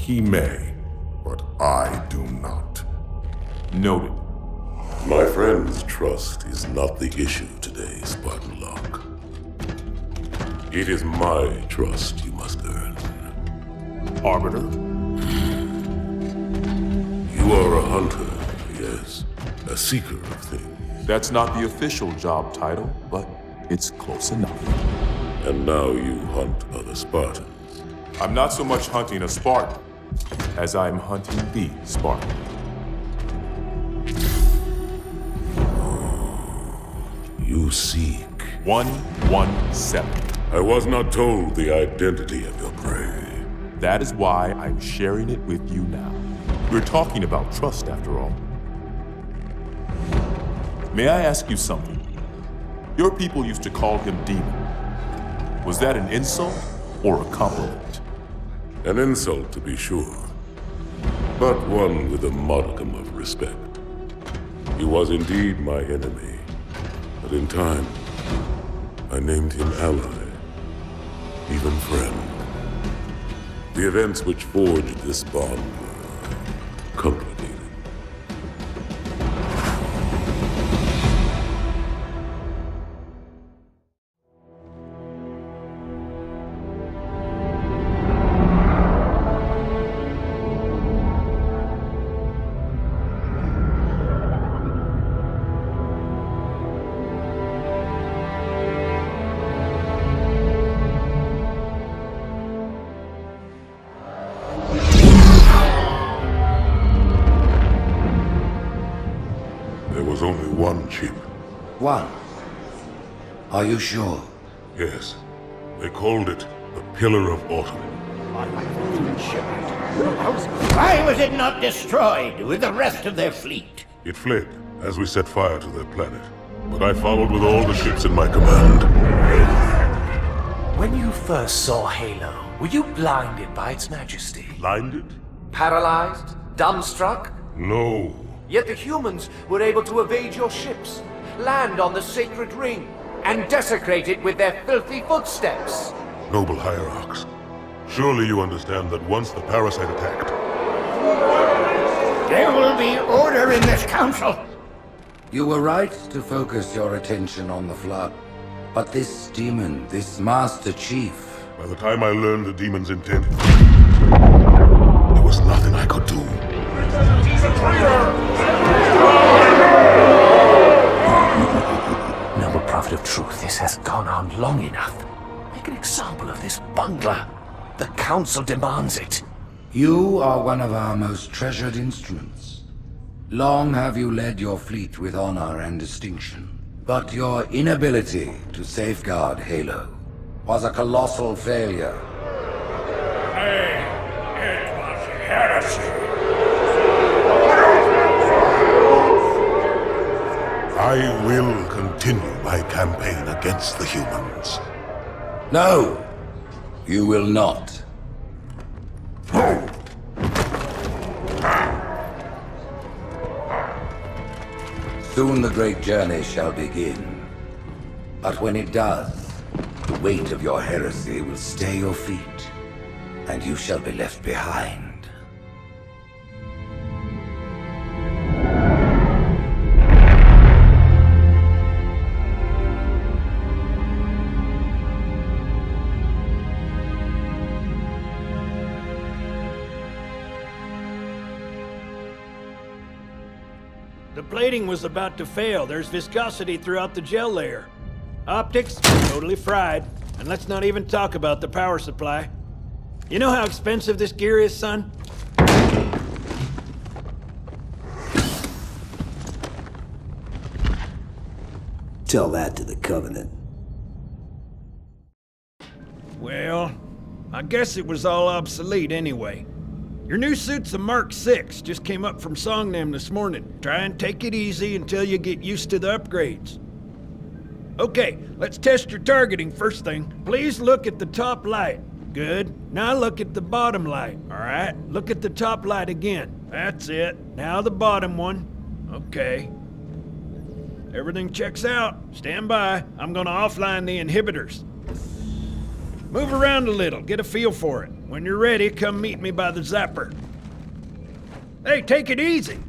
He may, but I do not. Noted. My friend's trust is not the issue today, Spartan Locke. It is my trust you must earn. Arbiter? You are a hunter, yes. A seeker of things. That's not the official job title, but it's close enough. And now you hunt other Spartans. I'm not so much hunting a Spartan, as I'm hunting the Spartan. You seek. 117. I was not told the identity of your prey. That is why I'm sharing it with you now. We're talking about trust, after all. May I ask you something? Your people used to call him Demon. Was that an insult or a compliment? An insult, to be sure, but one with a modicum of respect. He was indeed my enemy, but in time, I named him ally, even friend. The events which forged this bond were complicated. Only one chip. One? Are you sure? Yes. They called it the Pillar of Autumn. Why was it not destroyed with the rest of their fleet? It fled as we set fire to their planet. But I followed with all the ships in my command. When you first saw Halo, were you blinded by its majesty? Blinded? Paralyzed? Dumbstruck? No. Yet the humans were able to evade your ships, land on the sacred ring, and desecrate it with their filthy footsteps. Noble hierarchs, surely you understand that once the parasite attacked... There will be order in this council. You were right to focus your attention on the Flood. But this demon, this Master Chief... By the time I learned the demon's intent, there was nothing I could do. Noble prophet of truth, this has gone on long enough. Make an example of this bungler. The council demands it. You are one of our most treasured instruments. Long have you led your fleet with honor and distinction. But your inability to safeguard Halo was a colossal failure. It was heresy. I will continue my campaign against the humans. No, you will not. Soon the great journey shall begin. But when it does, the weight of your heresy will stay your feet, and you shall be left behind. The plating was about to fail. There's viscosity throughout the gel layer. Optics, totally fried. And let's not even talk about the power supply. You know how expensive this gear is, son? Tell that to the Covenant. Well, I guess it was all obsolete anyway. Your new suit's a Mark 6, just came up from Songnam this morning. Try and take it easy until you get used to the upgrades. Okay, let's test your targeting first thing. Please look at the top light. Good. Now look at the bottom light, alright? Look at the top light again. That's it. Now the bottom one. Okay. Everything checks out. Stand by. I'm gonna offline the inhibitors. Move around a little, get a feel for it. When you're ready, come meet me by the zapper. Hey, take it easy.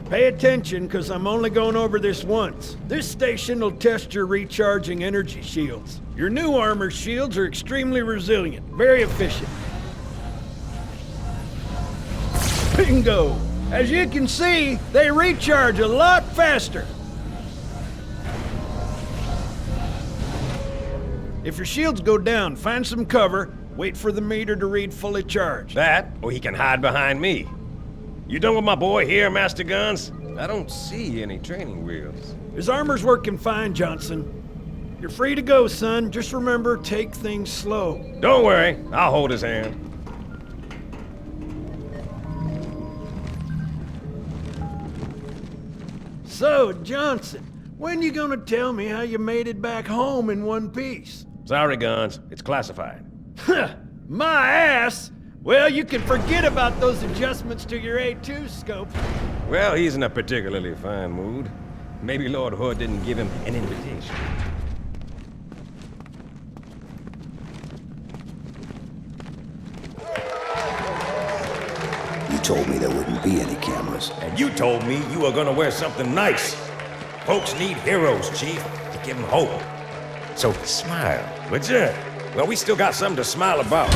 Pay attention, because I'm only going over this once. This station will test your recharging energy shields. Your new armor shields are extremely resilient, very efficient. Bingo! As you can see, they recharge a lot faster. If your shields go down, find some cover, wait for the meter to read fully charged. That, or he can hide behind me. You done with my boy here, Master Guns? I don't see any training wheels. His armor's working fine, Johnson. You're free to go, son. Just remember, take things slow. Don't worry, I'll hold his hand. So, Johnson, when you gonna tell me how you made it back home in one piece? Sorry, Guns. It's classified. My ass! Well, you can forget about those adjustments to your A2 scope. Well, he's in a particularly fine mood. Maybe Lord Hood didn't give him an invitation. You told me there wouldn't be any cameras. And you told me you were gonna wear something nice. Folks need heroes, Chief, to give them hope. So smile, would you? Well, we still got something to smile about.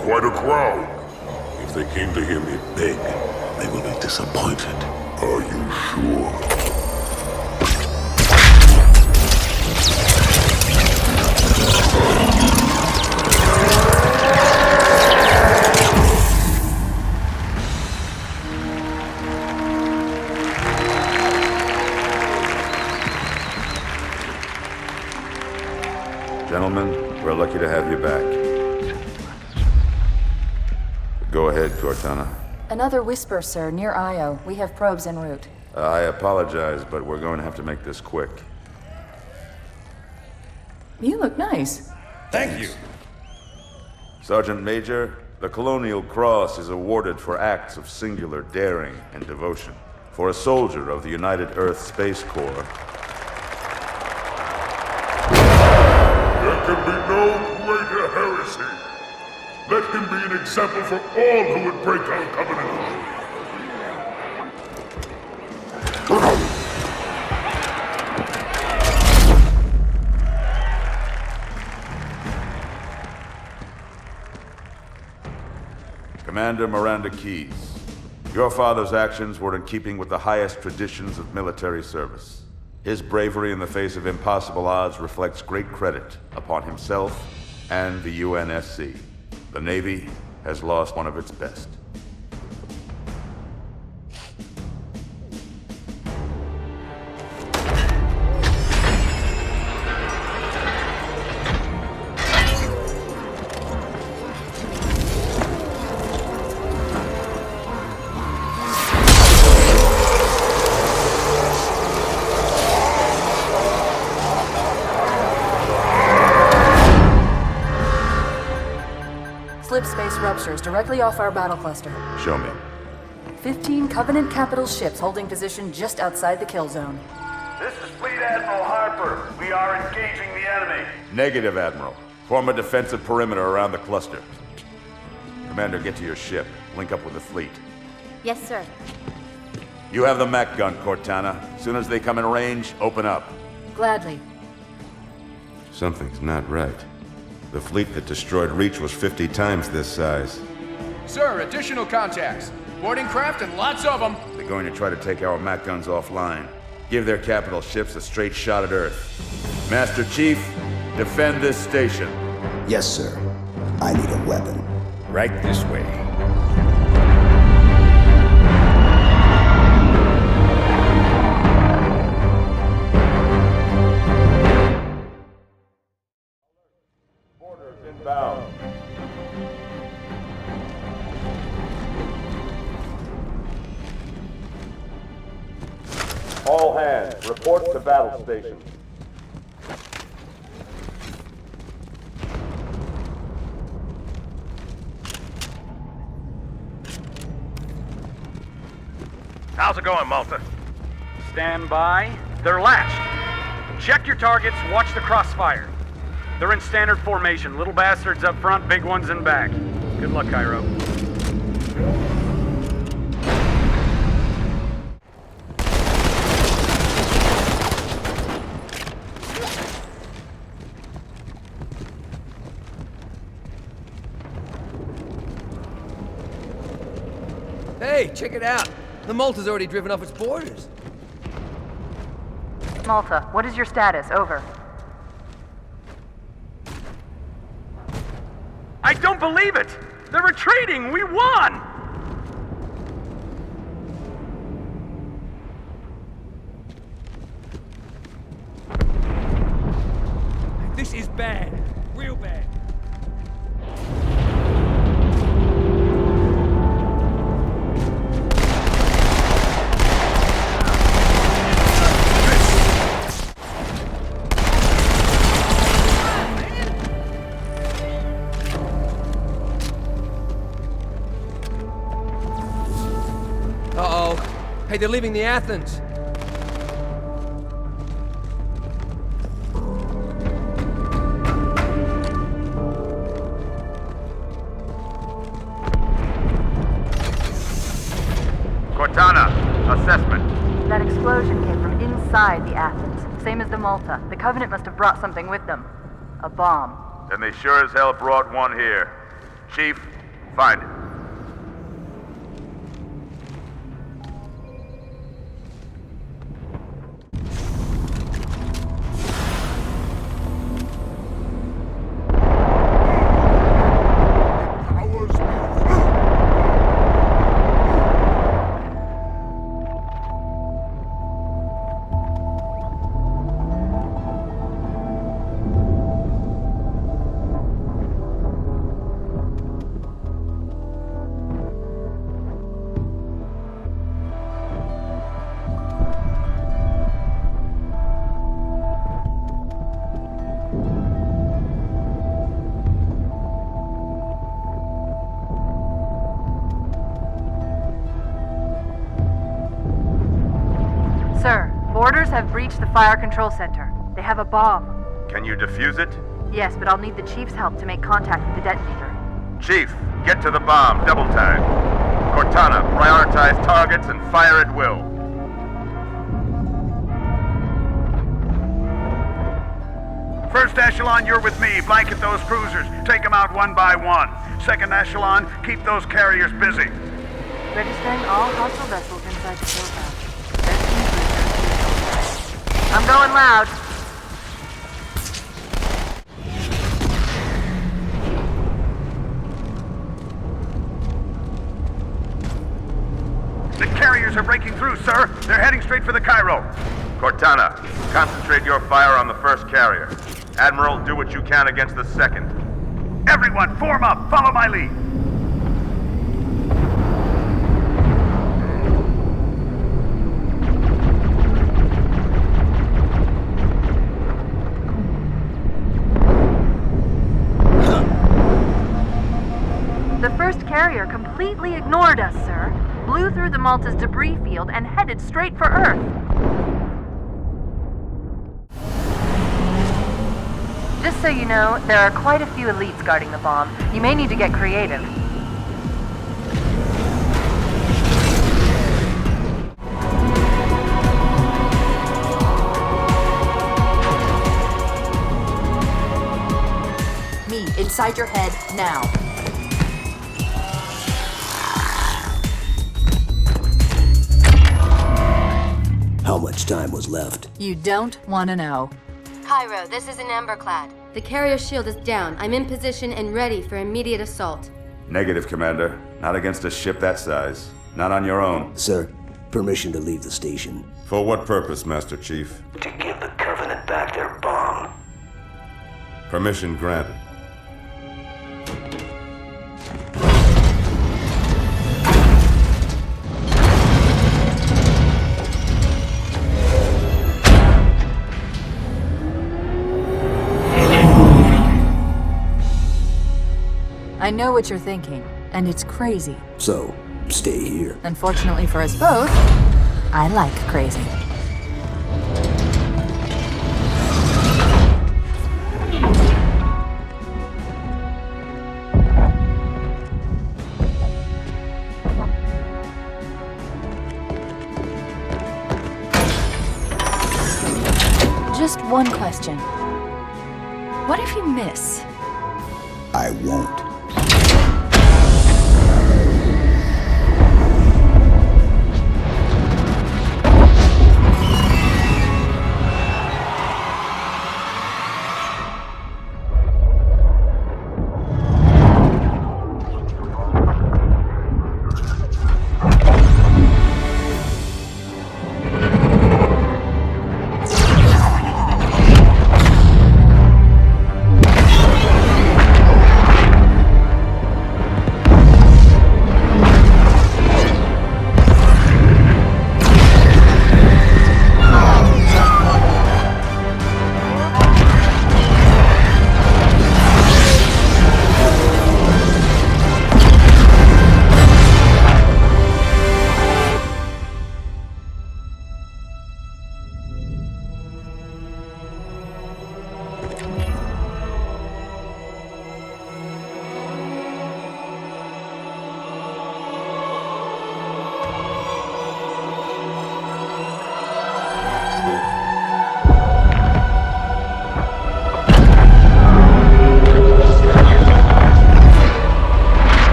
Quite a crowd. If they came to hear me beg, they will be disappointed. Are you sure? Gentlemen, we're lucky to have you back. Go ahead, Cortana. Another whisper, sir, near Io. We have probes en route. I apologize, but we're going to have to make this quick. You look nice. Thank you. Sergeant Major, the Colonial Cross is awarded for acts of singular daring and devotion. For a soldier of the United Earth Space Corps. There can be no greater heresy. Let him be an example for all who would break our covenant. Commander Miranda Keyes, your father's actions were in keeping with the highest traditions of military service. His bravery in the face of impossible odds reflects great credit upon himself and the UNSC. The Navy has lost one of its best. Slipspace ruptures directly off our battle cluster. Show me. 15 Covenant capital ships holding position just outside the kill zone. This is Fleet Admiral Harper. We are engaging the enemy. Negative, Admiral. Form a defensive perimeter around the cluster. Commander, get to your ship. Link up with the fleet. Yes, sir. You have the mech gun, Cortana. As soon as they come in range, open up. Gladly. Something's not right. The fleet that destroyed Reach was 50 times this size. Sir, additional contacts. Boarding craft and lots of them. They're going to try to take our mech guns offline. Give their capital ships a straight shot at Earth. Master Chief, defend this station. Yes, sir. I need a weapon. Right this way. All hands, report to battle station. How's it going, Malta? Stand by. They're latched. Check your targets, watch the crossfire. They're in standard formation. Little bastards up front, big ones in back. Good luck, Cairo. Hey, check it out. The Malta's already driven off its borders. Malta, what is your status? Over. I don't believe it! They're retreating! We won! This is bad. Real bad. Hey, they're leaving the Athens. Cortana, assessment. That explosion came from inside the Athens, same as the Malta. The Covenant must have brought something with them. A bomb. Then they sure as hell brought one here. Chief, find it. Sir, boarders have breached the fire control center. They have a bomb. Can you defuse it? Yes, but I'll need the Chief's help to make contact with the detonator. Chief, get to the bomb, double time. Cortana, prioritize targets and fire at will. First echelon, you're with me. Blanket those cruisers. Take them out one by one. Second echelon, keep those carriers busy. Registering all hostile vessels inside the field house. I'm going loud. The carriers are breaking through, sir. They're heading straight for the Cairo. Cortana, concentrate your fire on the first carrier. Admiral, do what you can against the second. Everyone, form up. Follow my lead. The first carrier completely ignored us, sir. Blew through the Malta's debris field and headed straight for Earth. Just so you know, there are quite a few elites guarding the bomb. You may need to get creative. Me, inside your head, now. How much time was left? You don't want to know. Cairo, this is In Amber Clad. The carrier shield is down. I'm in position and ready for immediate assault. Negative, Commander. Not against a ship that size. Not on your own. Sir, permission to leave the station. For what purpose, Master Chief? To give the Covenant back their bomb. Permission granted. I know what you're thinking, and it's crazy. So, stay here. Unfortunately for us both, I like crazy. Just one question. What if you miss? I won't.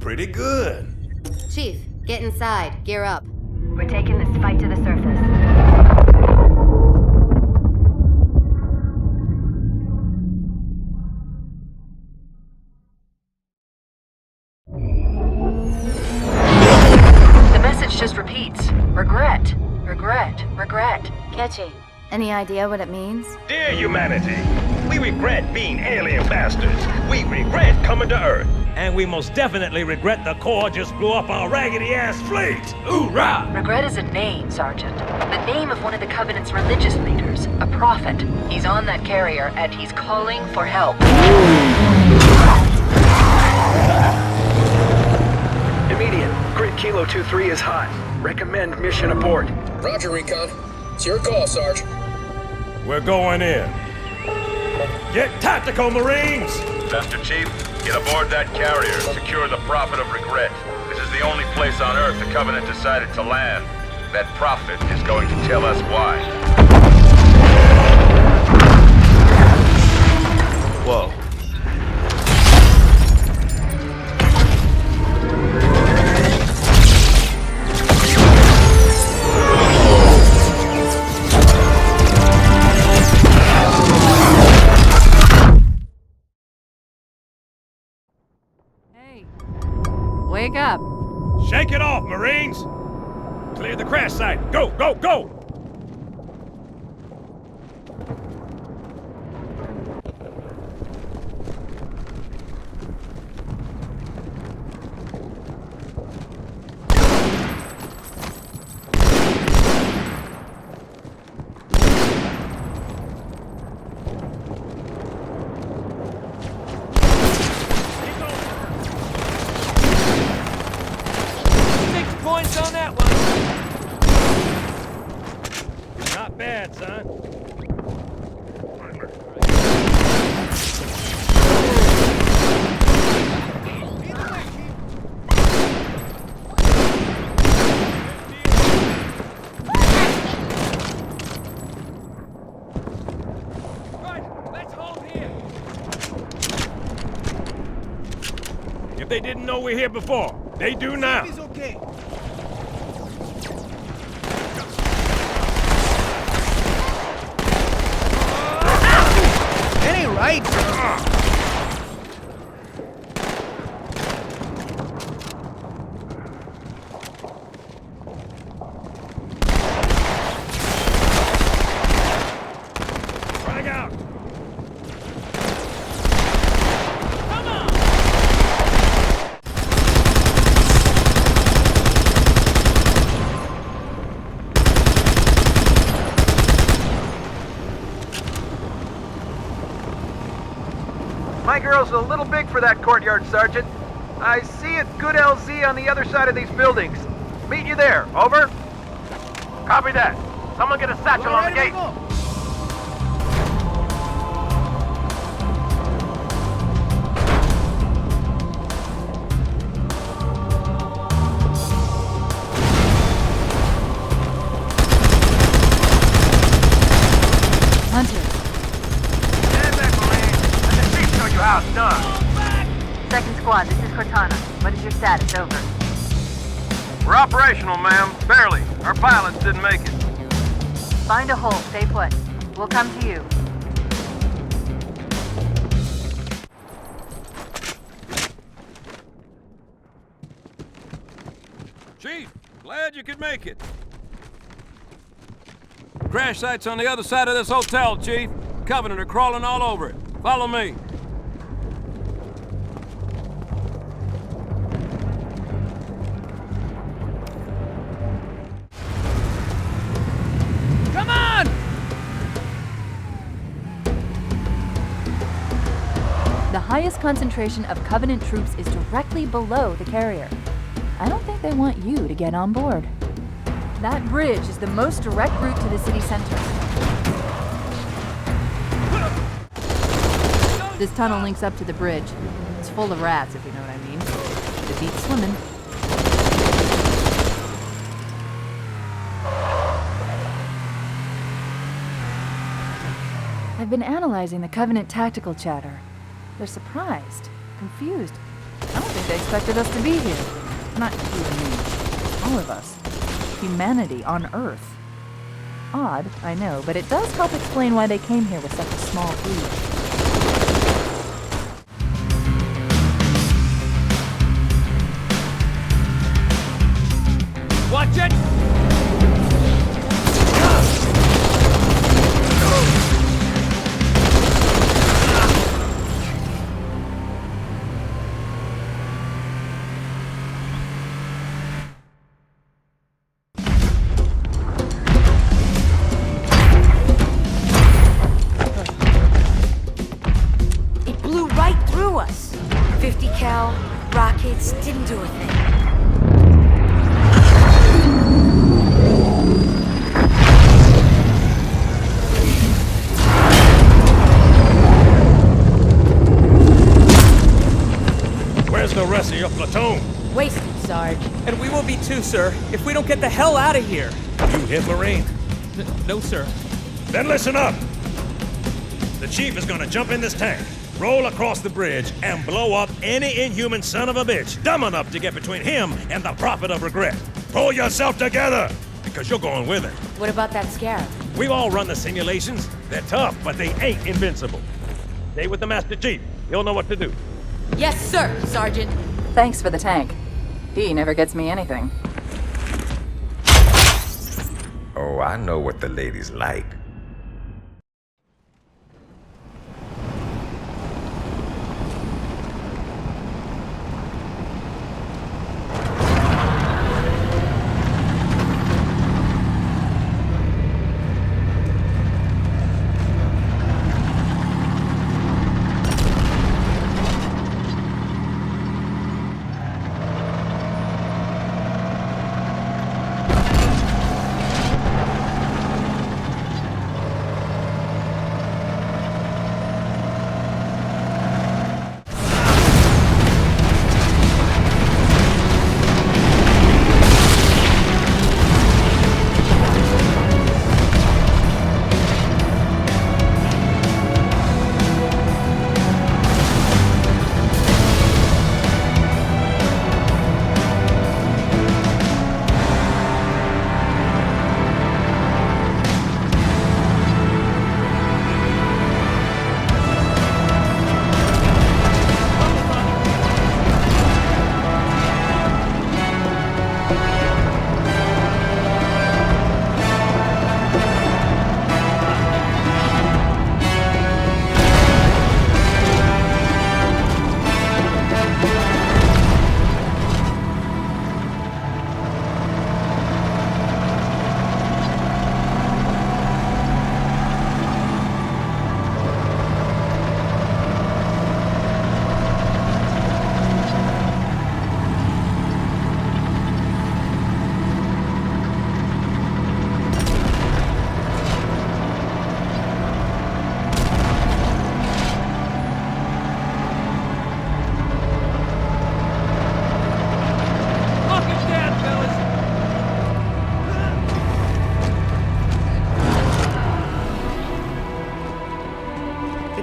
Pretty good. Chief, get inside. Gear up. We're taking this fight to the surface. The message just repeats. Regret. Regret. Regret. Catchy. Any idea what it means? Dear humanity, we regret being alien bastards. We regret coming to Earth. And we most definitely regret the Corps just blew up our raggedy-ass fleet! Hoorah! Regret is a name, Sergeant. The name of one of the Covenant's religious leaders. A prophet. He's on that carrier, and he's calling for help. Immediate. Grid Kilo 2-3 is hot. Recommend mission abort. Roger, Recon. It's your call, Sarge. We're going in. Get tactical, Marines! Master Chief, get aboard that carrier and secure the Prophet of Regret. This is the only place on Earth the Covenant decided to land. That Prophet is going to tell us why. Whoa. Wake up. Shake it off, Marines! Clear the crash site. Go, go, go! Points on that one. Not bad, son. Right, let's hold here. If they didn't know we're here before, they do now. He's okay. Right. Frag out. Come on. My girl's a little big for that courtyard, Sergeant. I see a good LZ on the other side of these buildings. Meet you there. Over. Copy that. Someone get a satchel on the gate. Hunter. Stand back, Marine. Let the chief show you how it's done. Second squad, this is Cortana. What is your status? Over. We're operational, ma'am. Barely. Our pilots didn't make it. Find a hole. Stay put. We'll come to you. Chief, glad you could make it. Crash site's on the other side of this hotel, Chief. Covenant are crawling all over it. Follow me. Come on! The highest concentration of Covenant troops is directly below the carrier. I don't think they want you to get on board. That bridge is the most direct route to the city center. This tunnel links up to the bridge. It's full of rats, if you know what I mean. It beats swimming. I've been analyzing the Covenant tactical chatter. They're surprised, confused. I don't think they expected us to be here. Not you and me. All of us. Humanity on Earth. Odd, I know, but it does help explain why they came here with such a small fleet. Watch it! It blew right through us. 50 cal rockets didn't do a thing. Where's the rest of your platoon? Wasted, Sarge. And we will be too, sir, if we don't get the hell out of here. You hit Marine? No, sir. Then listen up! The chief is gonna jump in this tank, roll across the bridge, and blow up any inhuman son of a bitch dumb enough to get between him and the prophet of regret. Pull yourself together, because you're going with it. What about that scarab? We've all run the simulations. They're tough, but they ain't invincible. Stay with the Master Chief. He'll know what to do. Yes, sir, Sergeant. Thanks for the tank. He never gets me anything. Oh, I know what the ladies like.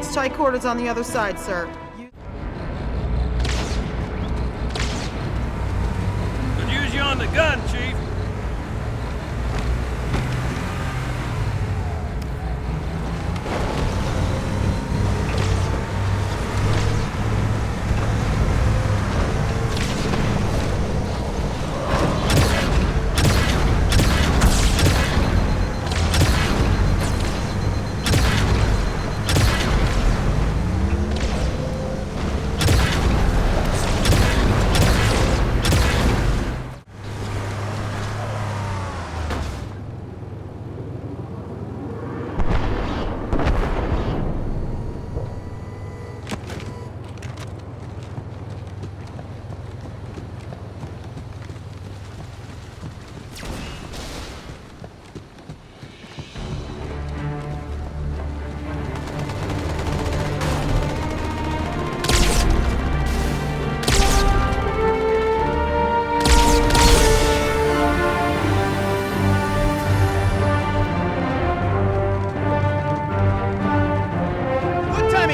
It's tight quarters on the other side, sir. Could use you on the gun, Chief.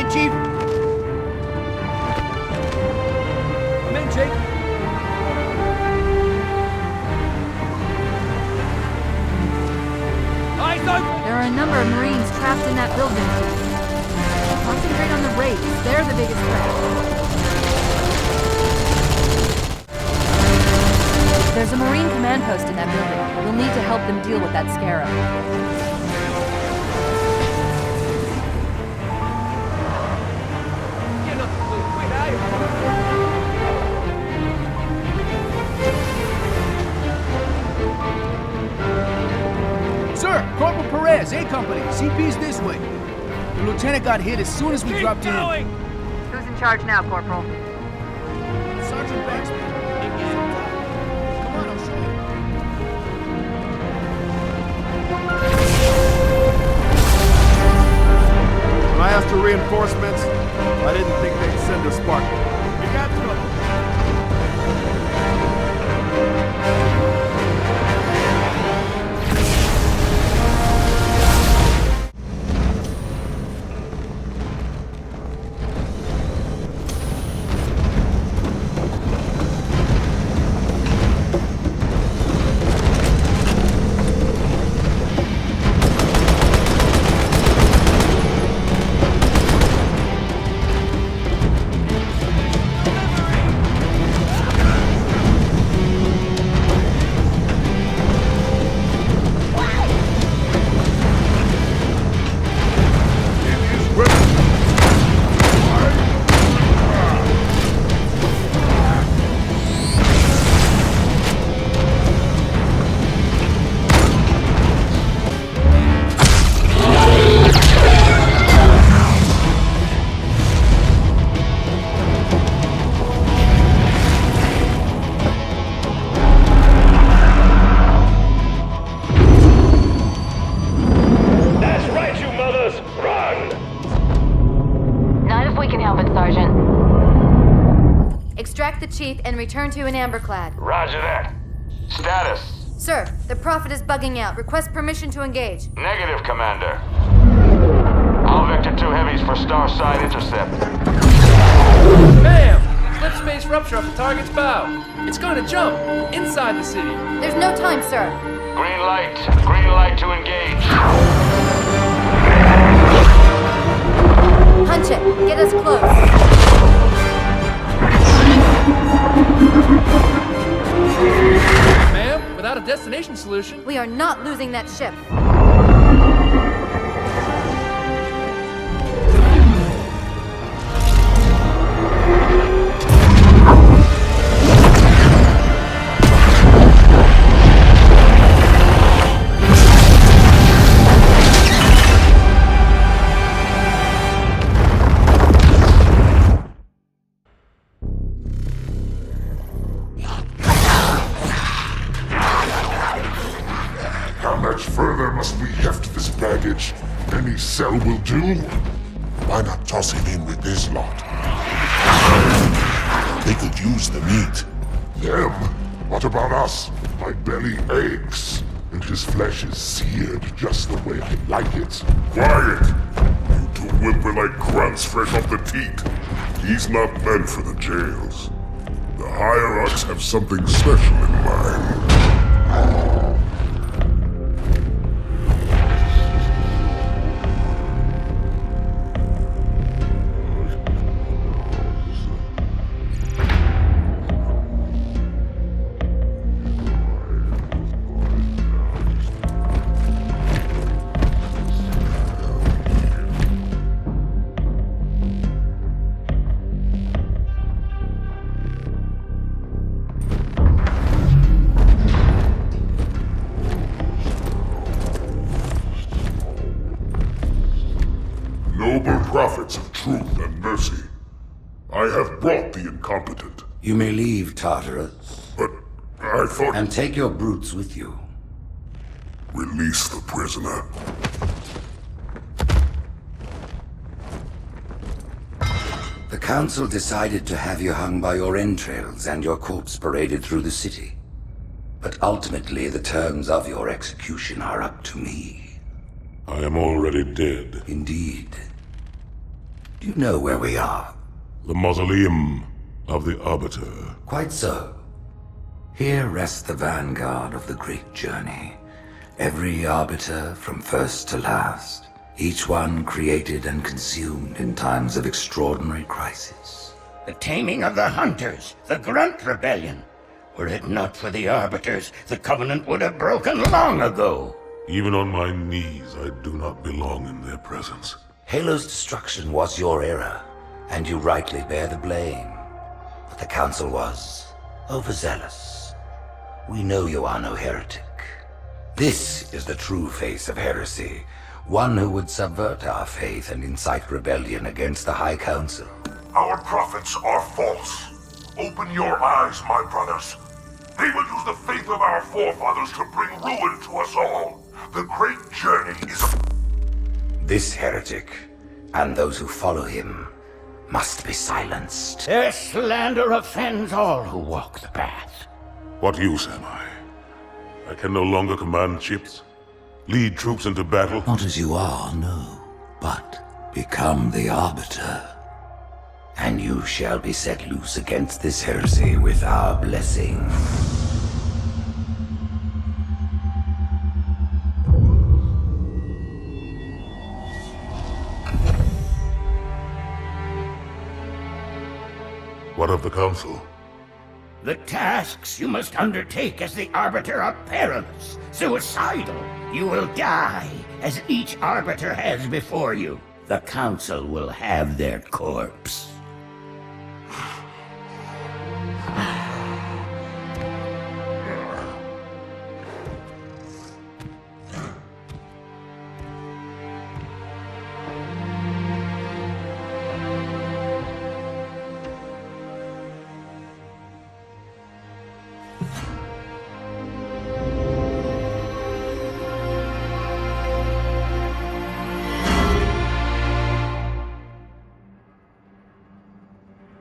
Chief! Come in, Jake. Eyes open! There are a number of Marines trapped in that building. Concentrate on the raids. They're the biggest threat. There's a Marine command post in that building. We'll need to help them deal with that scarab. Sir, Corporal Perez, A Company. CP's this way. The lieutenant got hit as soon as we dropped in. Who's in charge now, Corporal? Sergeant Banks. Come on, I'll show you. When I asked for reinforcements, I didn't think they'd send a Spartan. We got trouble. Extract the Chief and return to In Amber Clad. Roger that. Status? Sir, the Prophet is bugging out. Request permission to engage. Negative, Commander. All Vector 2 heavies for Starside intercept. Bam! Slipspace rupture off the target's bow. It's going to jump inside the city. There's no time, sir. Green light. Green light to engage. Punch it. Get us close. Ma'am, without a destination solution... We are not losing that ship. Any cell will do. Why not toss him in with this lot? They could use the meat. Them? What about us? My belly aches, and his flesh is seared just the way I like it. Quiet! You do whimper like grunts fresh off the teat. He's not meant for the jails. The hierarchs have something special in mind. Prophets of truth and mercy, I have brought the incompetent. You may leave, Tartarus. But I thought... And take your brutes with you. Release the prisoner. The Council decided to have you hung by your entrails and your corpse paraded through the city. But ultimately, the terms of your execution are up to me. I am already dead. Indeed. Do you know where we are? The mausoleum of the Arbiter. Quite so. Here rests the vanguard of the great journey. Every Arbiter from first to last. Each one created and consumed in times of extraordinary crisis. The taming of the Hunters, the Grunt Rebellion. Were it not for the Arbiters, the Covenant would have broken long ago. Even on my knees, I do not belong in their presence. Halo's destruction was your error, and you rightly bear the blame. But the Council was overzealous. We know you are no heretic. This is the true face of heresy, one who would subvert our faith and incite rebellion against the High Council. Our prophets are false. Open your eyes, my brothers. They will use the faith of our forefathers to bring ruin to us all. The great journey is... This heretic, and those who follow him, must be silenced. Their slander offends all who walk the path. What use am I? I can no longer command ships, lead troops into battle. Not as you are, no, but become the Arbiter. And you shall be set loose against this heresy with our blessing. What of the Council? The tasks you must undertake as the Arbiter are perilous, suicidal. You will die, as each Arbiter has before you. The Council will have their corpse.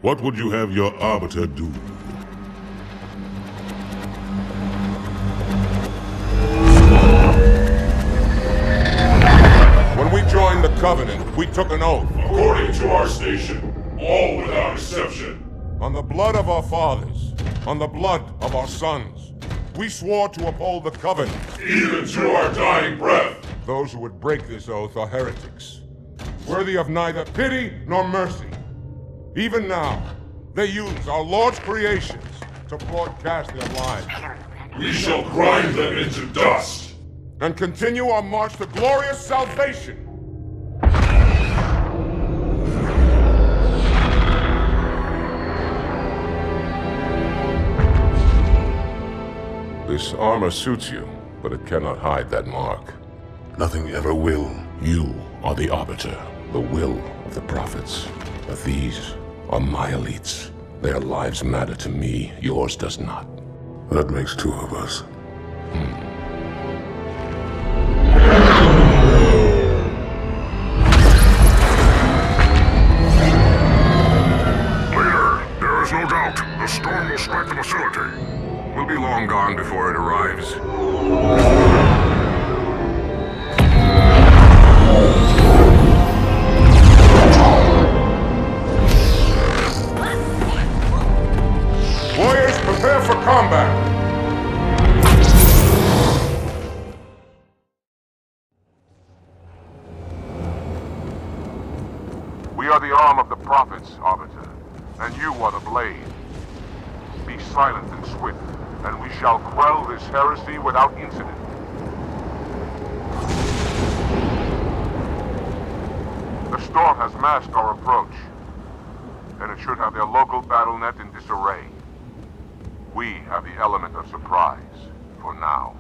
What would you have your Arbiter do? When we joined the Covenant, we took an oath. According to our station, all without exception. On the blood of our fathers, on the blood of our sons, we swore to uphold the Covenant. Even to our dying breath. Those who would break this oath are heretics, worthy of neither pity nor mercy. Even now, they use our Lord's creations to broadcast their lies. We shall grind them into dust. And continue our march to glorious salvation. This armor suits you, but it cannot hide that mark. Nothing ever will. You are the Arbiter, the will of the prophets. But these are my elites. Their lives matter to me, yours does not. That makes two of us. Later, there is no doubt the storm will strike the facility. We'll be long gone before it arrives. We are the arm of the prophets, Arbiter, and you are the blade. Be silent and swift, and we shall quell this heresy without incident. The storm has masked our approach, and it should have their local battle net in disarray. We have the element of surprise, for now.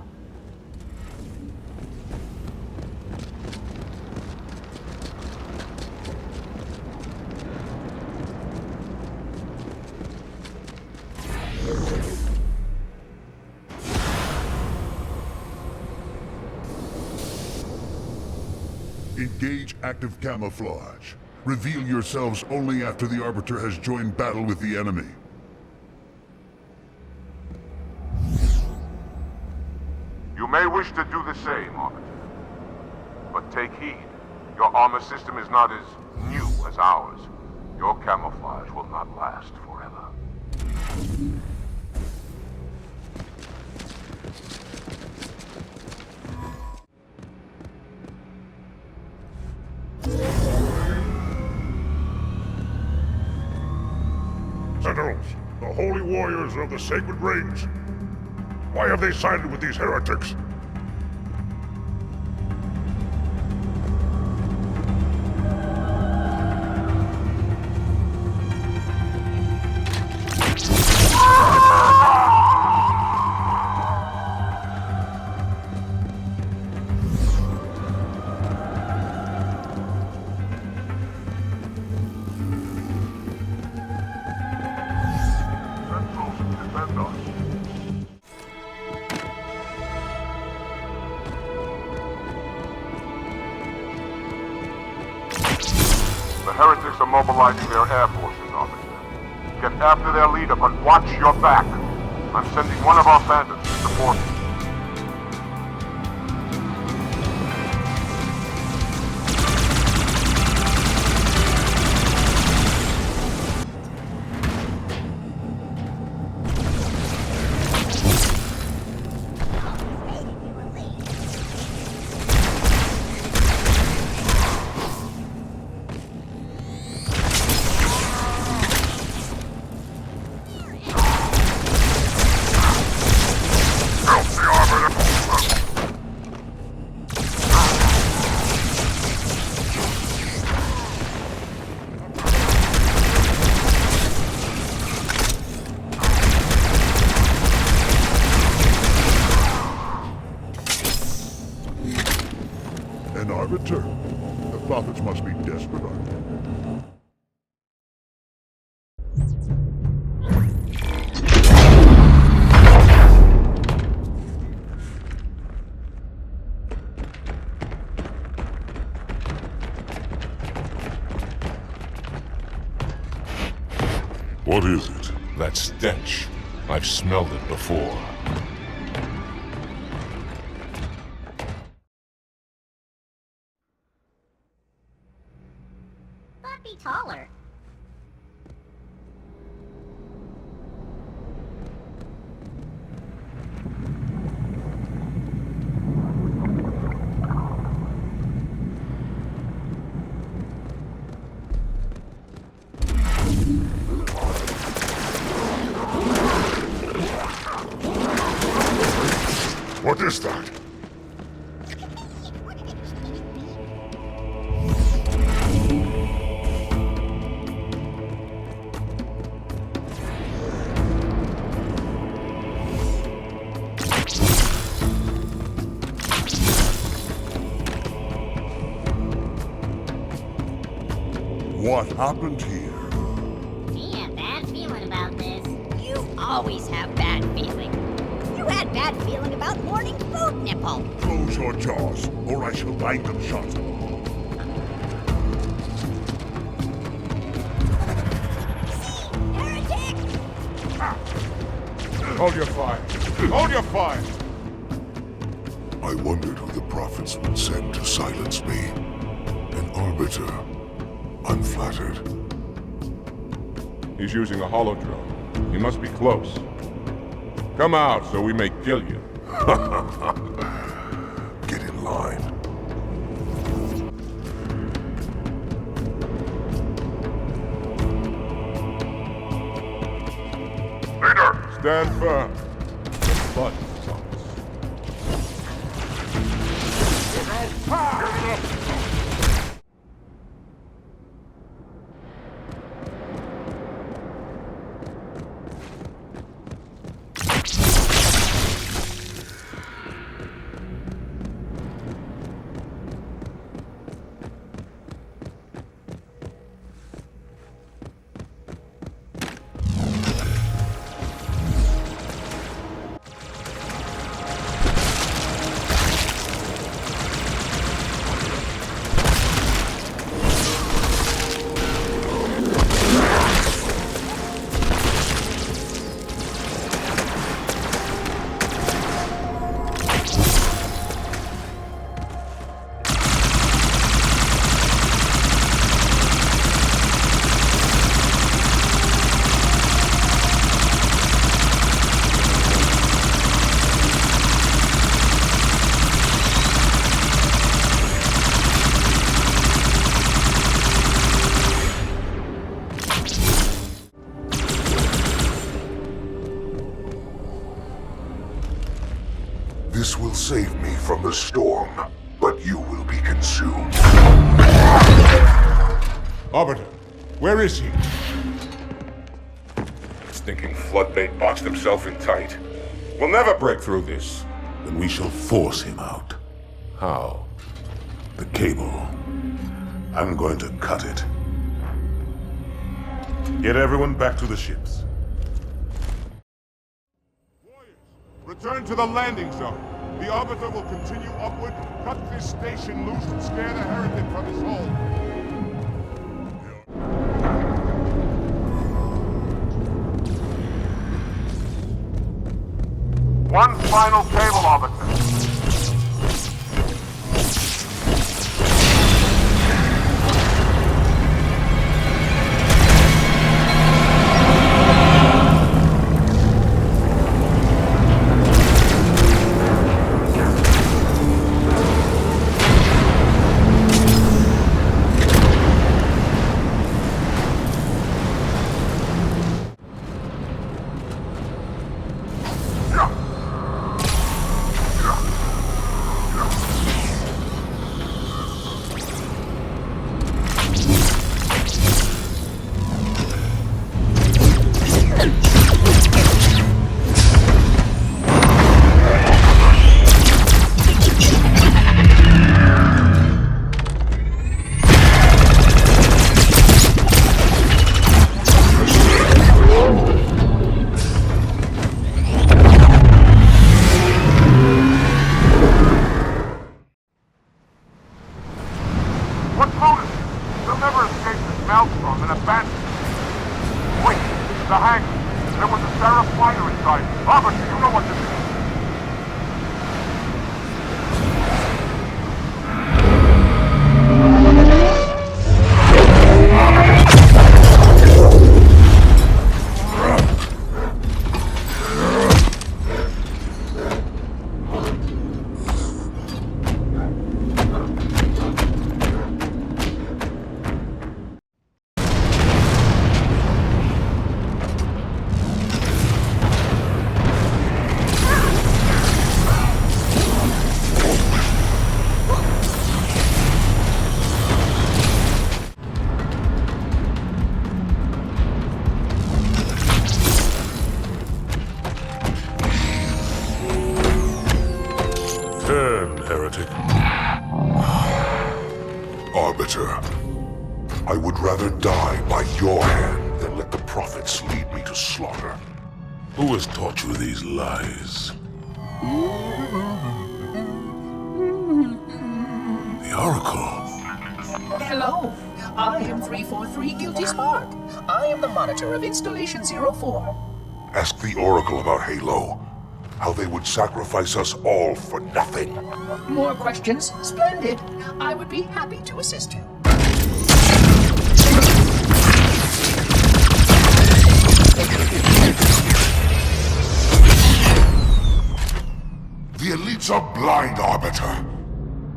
Engage active camouflage. Reveal yourselves only after the Arbiter has joined battle with the enemy. You may wish to do the same, Arbiter. But take heed. Your armor system is not as new as ours. Your camouflage will not last forever. Sentinels, the holy warriors of the sacred rings. Why have they sided with these heretics? The heretics are mobilizing their air forces, Arbiter. Get after their leader, but watch your back. I'm sending one of our bandits to support you. An Arbiter? The prophets must be desperate, aren't they? What is it? That stench. I've smelled it before. Be taller. What is that? What happened here? Me have bad feeling about this. You always have bad feeling. You had bad feeling about morning food nipple. Close your jaws, or I shall bind them shut. Hold your fire. Hold your fire! I wondered who the prophets would send to silence me. An Arbiter. I'm flattered. He's using a holodrome. He must be close. Come out so we may kill you. Get in line. Stand firm. The blood is on us. This will save me from the storm, but you will be consumed. Arbiter, where is he? Stinking floodbait boxed himself in tight. We'll never break through this. Then we shall force him out. How? The cable. I'm going to cut it. Get everyone back to the ships. Return to the landing zone. The Arbiter will continue upward, cut this station loose, and scare the heretic from his hole. One final cable, Arbiter. heretic. Arbiter, I would rather die by your hand than let the prophets lead me to slaughter. Who has taught you these lies? The Oracle. Hello, I am 343 Guilty Spark. I am the monitor of Installation 04. Ask the Oracle about Halo. How they would sacrifice us all for nothing. More questions? Splendid. I would be happy to assist you. The elites are blind, Arbiter.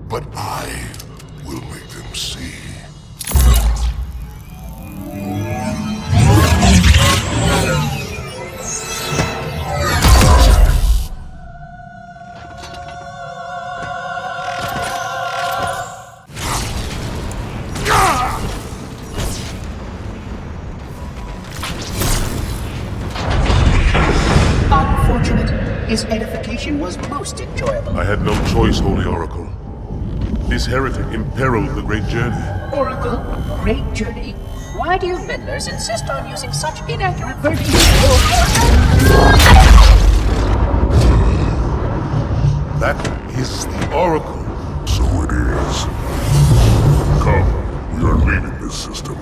But I will make them see. His edification was most enjoyable. I had no choice, Holy Oracle. This heretic imperiled the great journey. Oracle, great journey. Why do you meddlers insist on using such inaccurate verbiage? That is the Oracle. So it is. Come, we are leaving this system.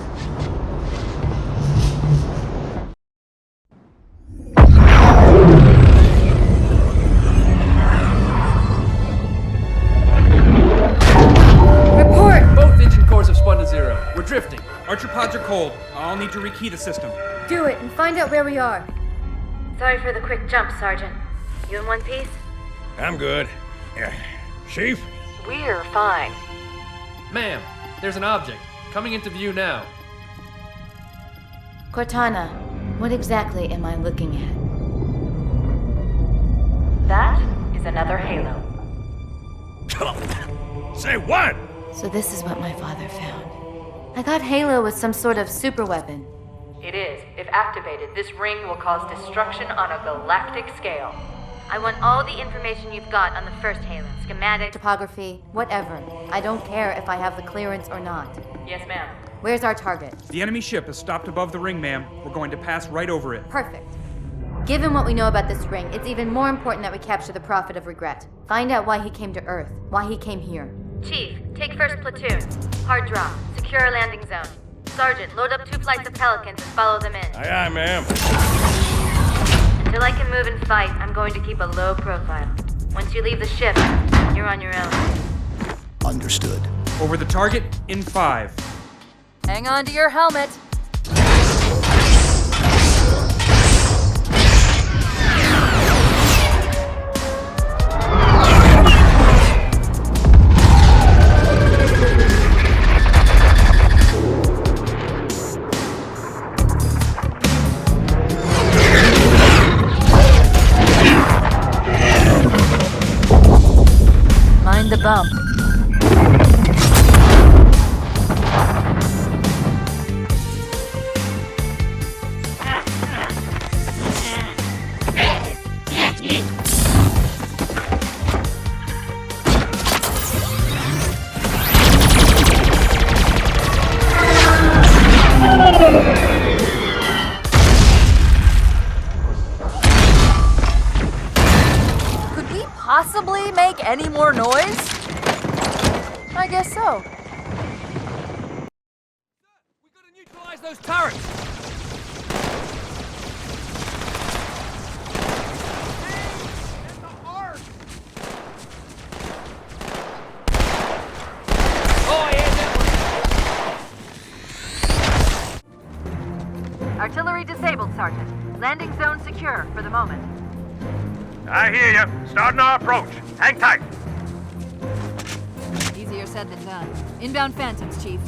Report! Both engine cores have spun to zero. We're drifting. Archer pods are cold. I'll need to rekey the system. Do it and find out where we are. Sorry for the quick jump, Sergeant. You in one piece? I'm good. Chief? We're fine. Ma'am, there's an object. Coming into view now. Cortana, what exactly am I looking at? That is another Halo. Say what? So this is what my father found. I thought Halo was some sort of super weapon. It is. If activated, this ring will cause destruction on a galactic scale. I want all the information you've got on the first Halo. Schematic, topography, whatever. I don't care if I have the clearance or not. Yes, ma'am. Where's our target? The enemy ship is stopped above the ring, ma'am. We're going to pass right over it. Perfect. Given what we know about this ring, it's even more important that we capture the Prophet of Regret. Find out why he came to Earth, why he came here. Chief, take first platoon. Hard drop. Secure a landing zone. Sergeant, load up 2 flights of Pelicans and follow them in. Aye, aye, ma'am. Until I can move and fight, I'm going to keep a low profile. Once you leave the ship, you're on your own. Understood. Over the target in 5. Hang on to your helmet. Mind the bump. Could we possibly make any more noise? I guess so. We gotta neutralize those turrets! Artillery disabled, Sergeant. Landing zone secure for the moment. I hear you. Starting our approach. Hang tight. Easier said than done. Inbound Phantoms, Chief.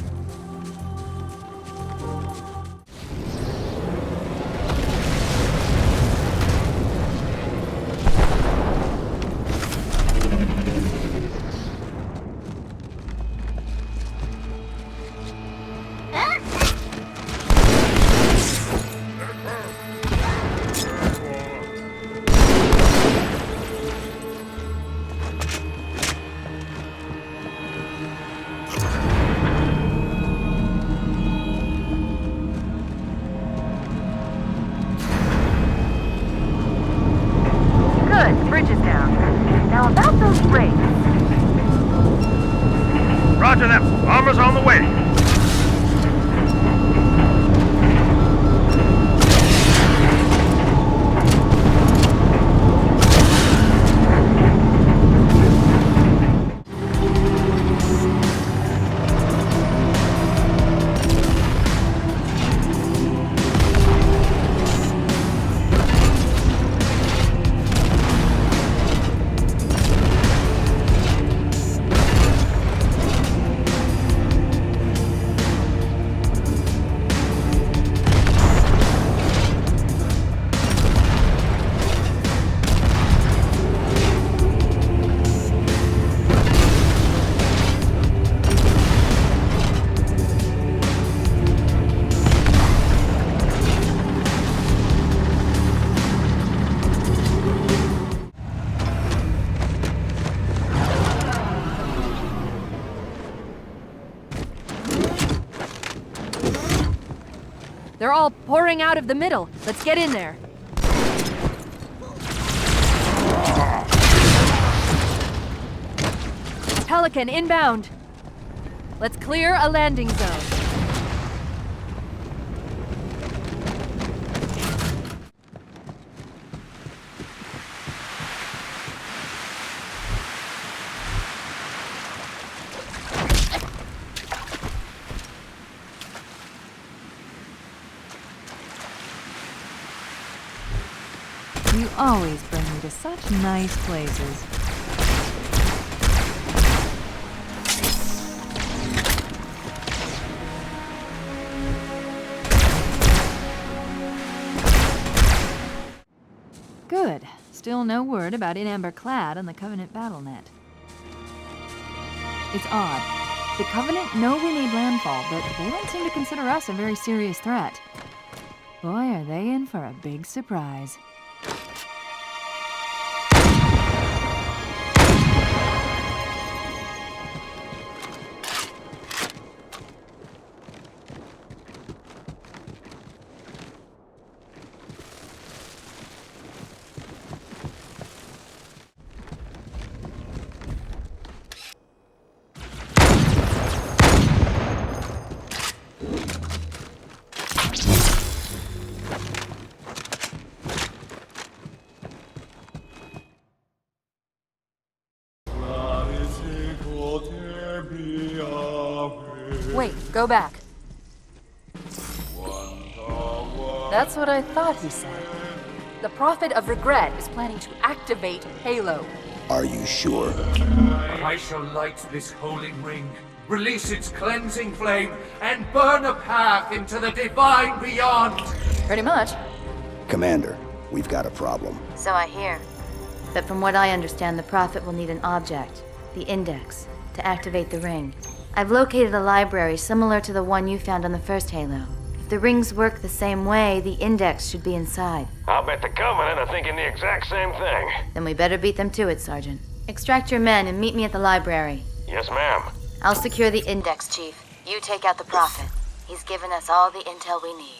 They're all pouring out of the middle. Let's get in there. Pelican inbound. Let's clear a landing zone. You always bring me to such nice places. Good. Still no word about In Amber Clad on the Covenant BattleNet. It's odd. The Covenant know we made landfall, but they don't seem to consider us a very serious threat. Boy, are they in for a big surprise. Wait, go back. That's what I thought he said. The Prophet of Regret is planning to activate Halo. Are you sure? I shall light this holy ring, release its cleansing flame, and burn a path into the divine beyond. Pretty much. Commander, we've got a problem. So I hear. But from what I understand, the Prophet will need an object, the Index, to activate the ring. I've located a library similar to the one you found on the first Halo. If the rings work the same way, the Index should be inside. I'll bet the Covenant are thinking the exact same thing. Then we better beat them to it, Sergeant. Extract your men and meet me at the library. Yes, ma'am. I'll secure the Index, Chief. You take out the Prophet. He's given us all the intel we need.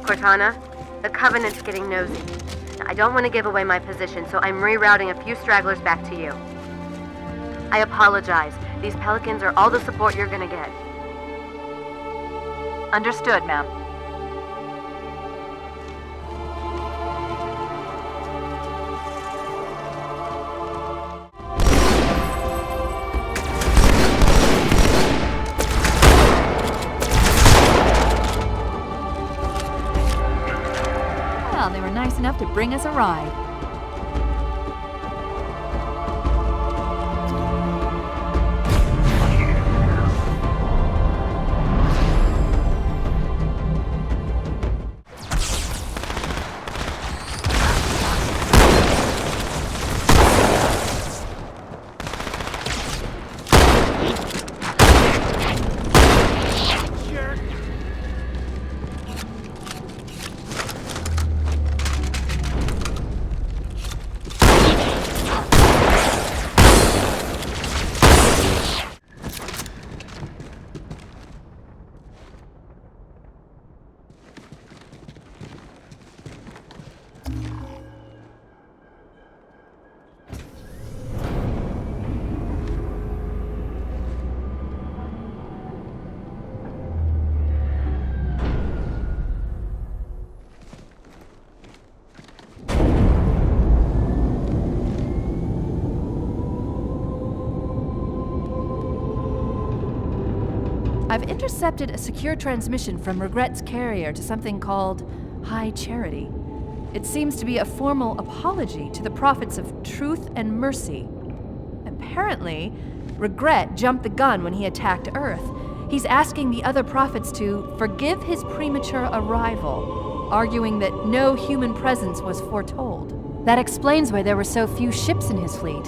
Cortana, the Covenant's getting nosy. I don't want to give away my position, so I'm rerouting a few stragglers back to you. I apologize. These Pelicans are all the support you're gonna get. Understood, ma'am. Well, they were nice enough to bring us a ride. I've intercepted a secure transmission from Regret's carrier to something called High Charity. It seems to be a formal apology to the prophets of truth and mercy. Apparently, Regret jumped the gun when he attacked Earth. He's asking the other prophets to forgive his premature arrival, arguing that no human presence was foretold. That explains why there were so few ships in his fleet.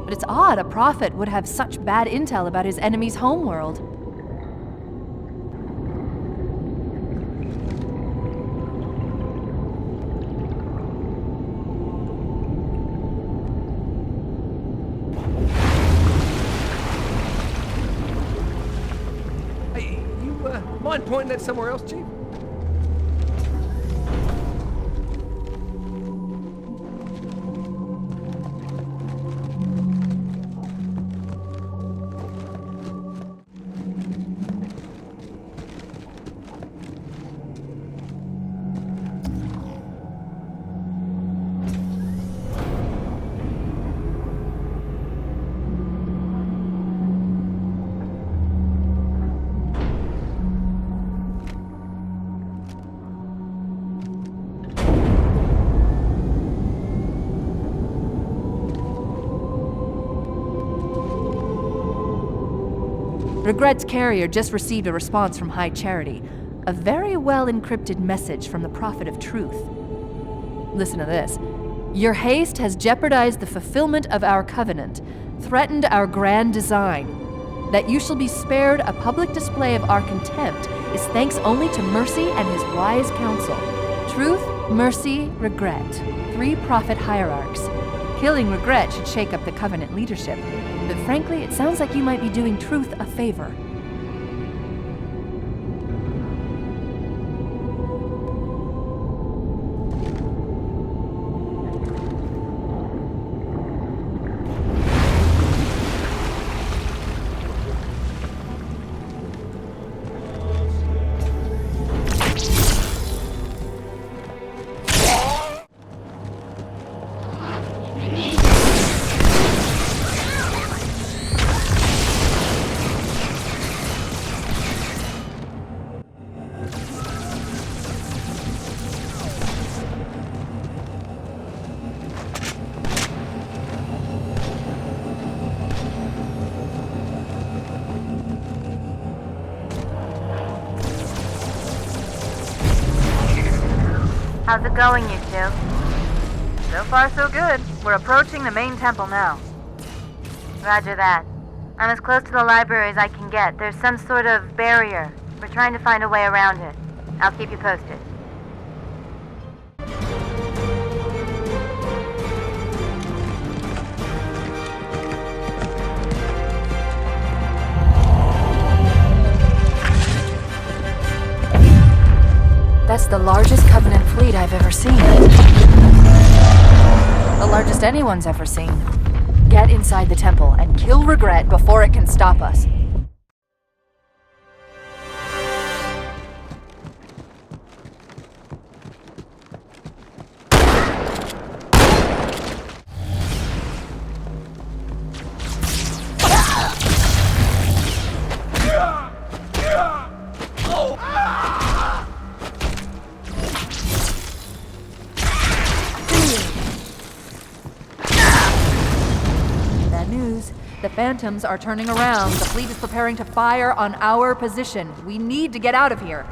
But it's odd a prophet would have such bad intel about his enemy's homeworld. Hey, you mind pointing that somewhere else, Chief? Regret's carrier just received a response from High Charity. A very well-encrypted message from the Prophet of Truth. Listen to this. Your haste has jeopardized the fulfillment of our covenant, threatened our grand design. That you shall be spared a public display of our contempt is thanks only to Mercy and his wise counsel. Truth, Mercy, Regret. 3 prophet hierarchs. Killing Regret should shake up the covenant leadership. But frankly, it sounds like you might be doing Truth a favor. How's it going, you two? So far, so good. We're approaching the main temple now. Roger that. I'm as close to the library as I can get. There's some sort of barrier. We're trying to find a way around it. I'll keep you posted. That's the largest Covenant fleet I've ever seen. The largest anyone's ever seen. Get inside the temple and kill Regret before it can stop us. The Phantoms are turning around. The fleet is preparing to fire on our position. We need to get out of here.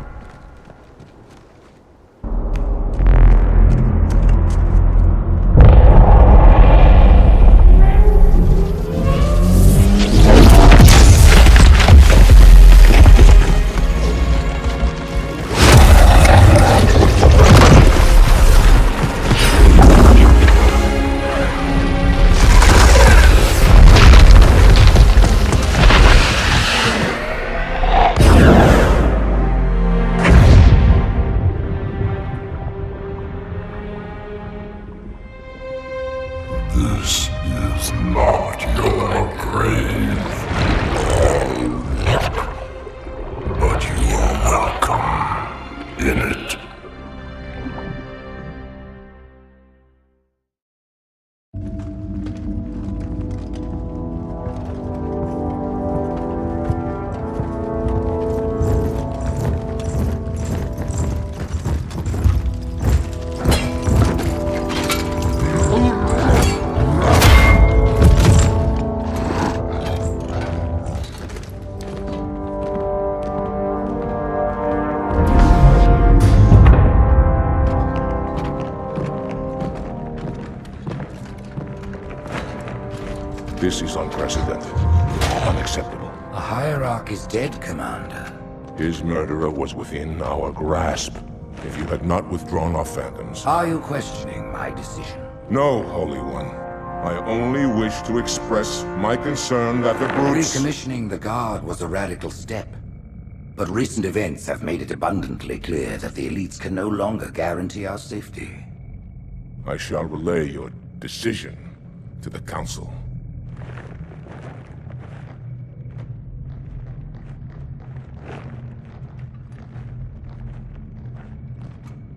This is unprecedented. Unacceptable. A hierarch is dead, Commander. His murderer was within our grasp. If you had not withdrawn our phantoms... Are you questioning my decision? No, Holy One. I only wish to express my concern that the brutes... Recommissioning the Guard was a radical step. But recent events have made it abundantly clear that the elites can no longer guarantee our safety. I shall relay your decision to the Council.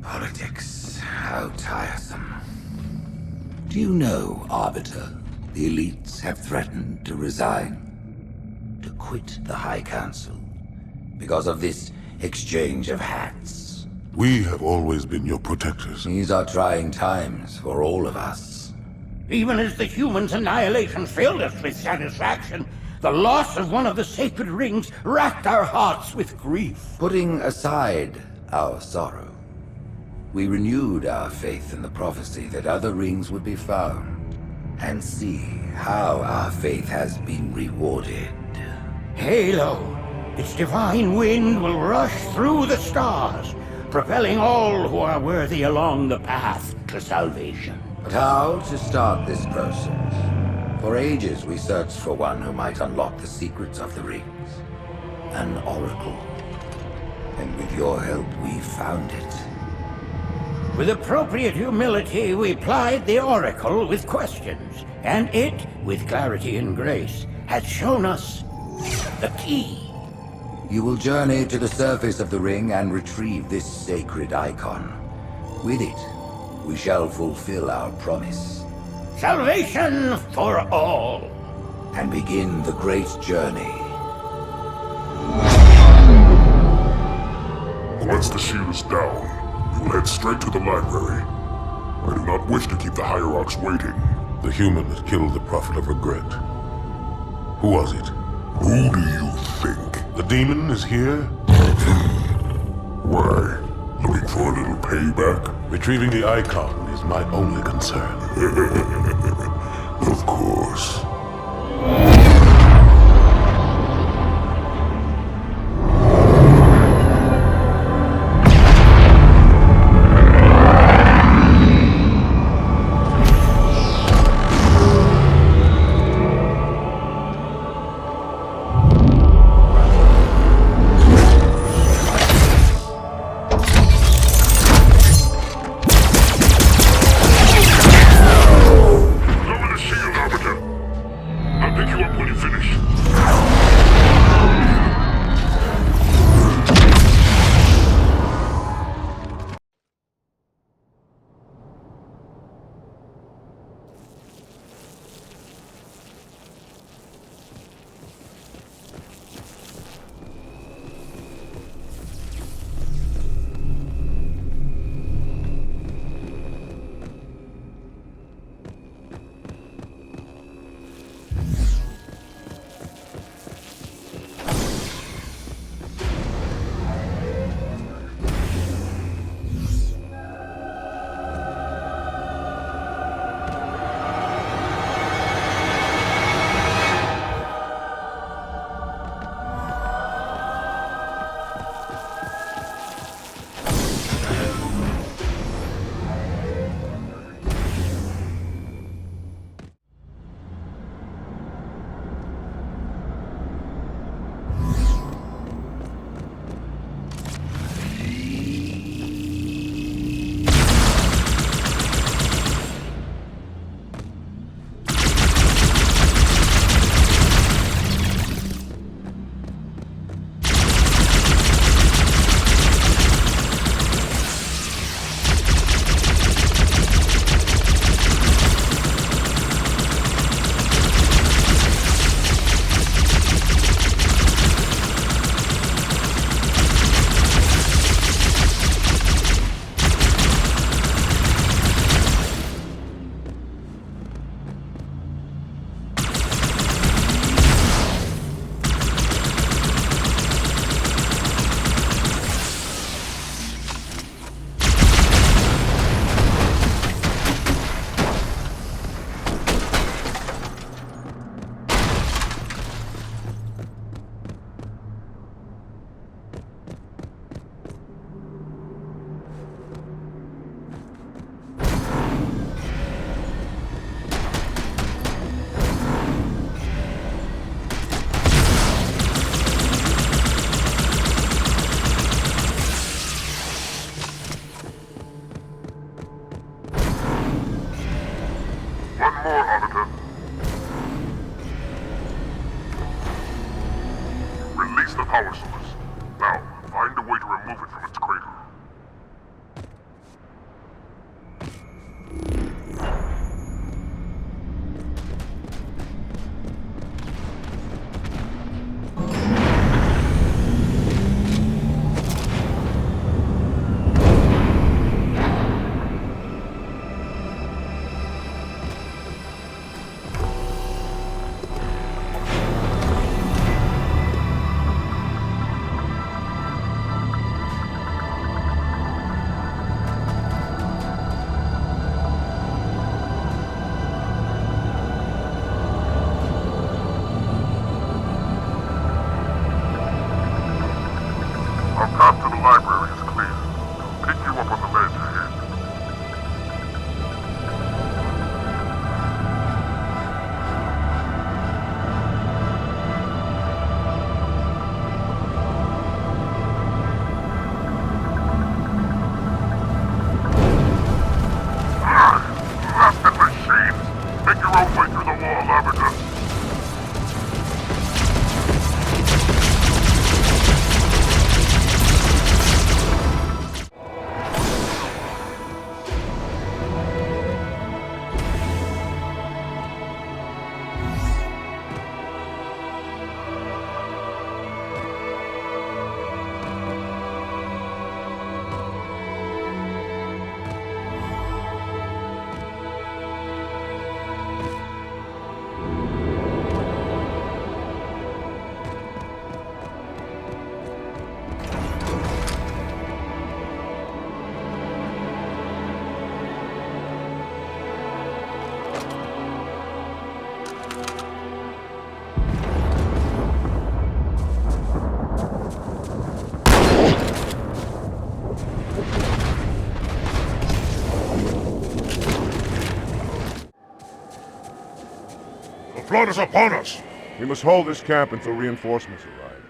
Politics, how tiresome. Do you know, Arbiter, the elites have threatened to resign, to quit the High Council, because of this exchange of hats? We have always been your protectors. These are trying times for all of us. Even as the humans' annihilation filled us with satisfaction, the loss of one of the sacred rings racked our hearts with grief. Putting aside our sorrow, we renewed our faith in the prophecy that other rings would be found, and see how our faith has been rewarded. Halo, its divine wind will rush through the stars, propelling all who are worthy along the path to salvation. But how to start this process? For ages we searched for one who might unlock the secrets of the rings. An oracle. And with your help, we found it. With appropriate humility, we plied the Oracle with questions, and it, with clarity and grace, has shown us the key. You will journey to the surface of the ring and retrieve this sacred icon. With it, we shall fulfill our promise. Salvation for all. And begin the great journey. Once the shield is down, we will head straight to the library. I do not wish to keep the hierarchs waiting. The human that killed the Prophet of Regret. Who was it? Who do you think? The demon is here? Why? Looking for a little payback? Retrieving the icon is my only concern. Of course. Release the power source. Now, find a way to remove it from its cradle. Flood is upon us! We must hold this camp until reinforcements arrive.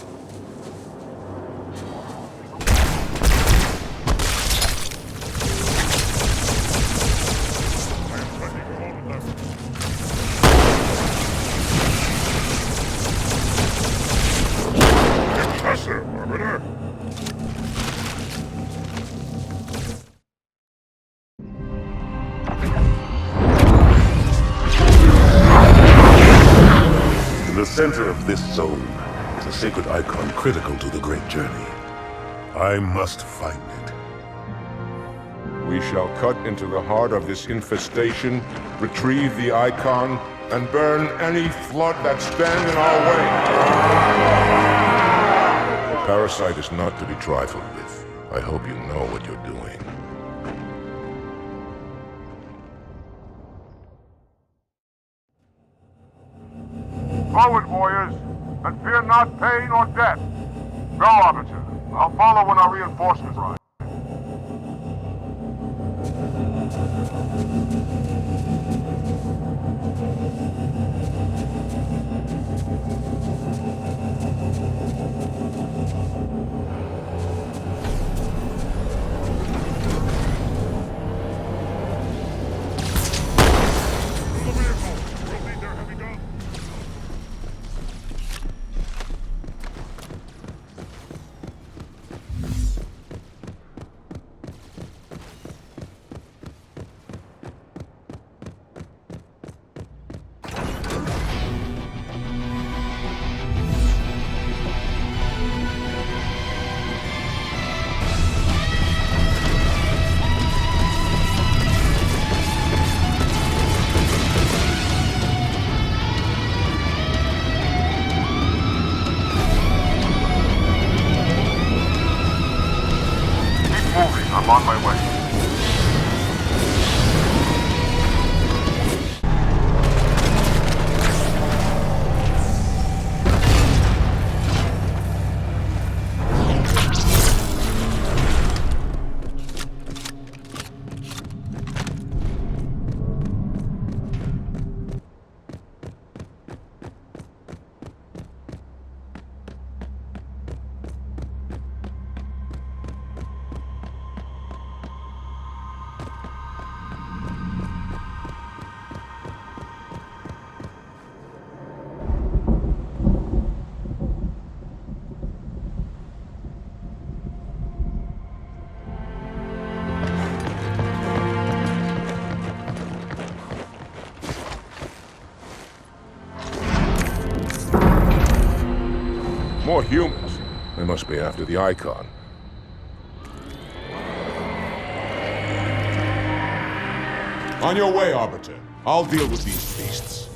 Arbiter! In the center of this zone is a sacred icon critical to the great journey. I must find it. We shall cut into the heart of this infestation, retrieve the icon, and burn any flood that stand in our way. The parasite is not to be trifled with. I hope you know what you're doing. Forward, warriors, and fear not pain or death. Go, Arbiter. I'll follow when our reinforcements arrive. I'm on my way. More humans. They must be after the icon. On your way, Arbiter. I'll deal with these beasts.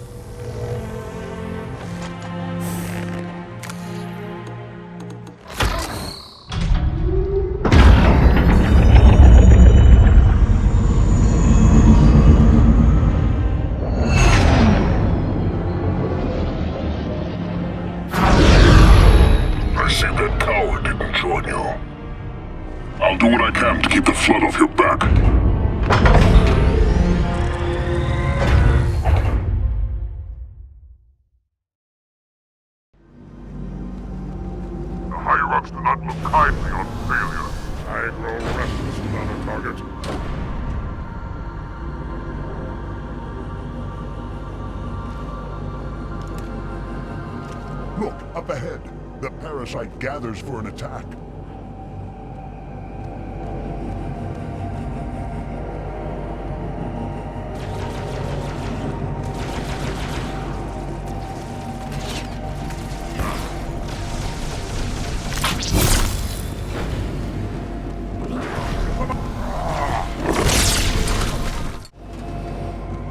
I'll do what I can to keep the flood off your back. The higher-ups do not look kindly on failure. I grow restless without a target. Look, up ahead. The parasite gathers for an attack.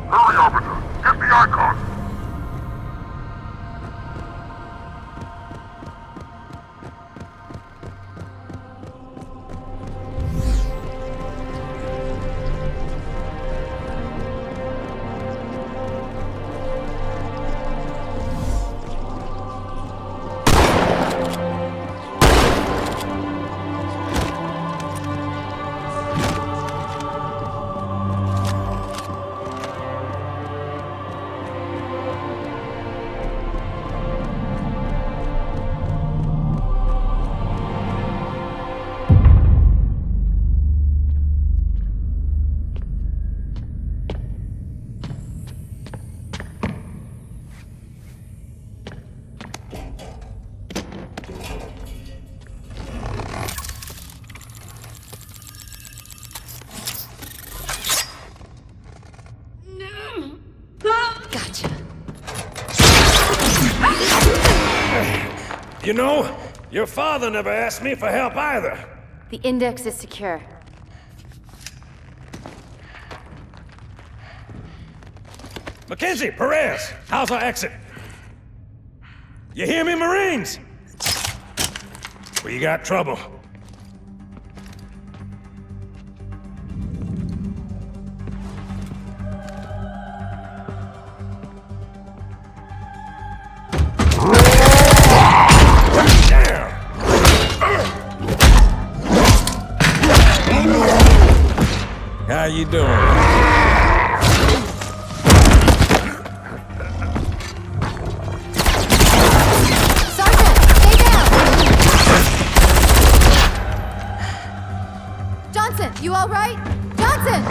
Hurry, Arbiter! Get the icon! You know, your father never asked me for help either. The index is secure. Mackenzie, Perez, how's our exit? You hear me, Marines? We got trouble. How you doing? Sergeant, stay down! Johnson, you all right? Johnson!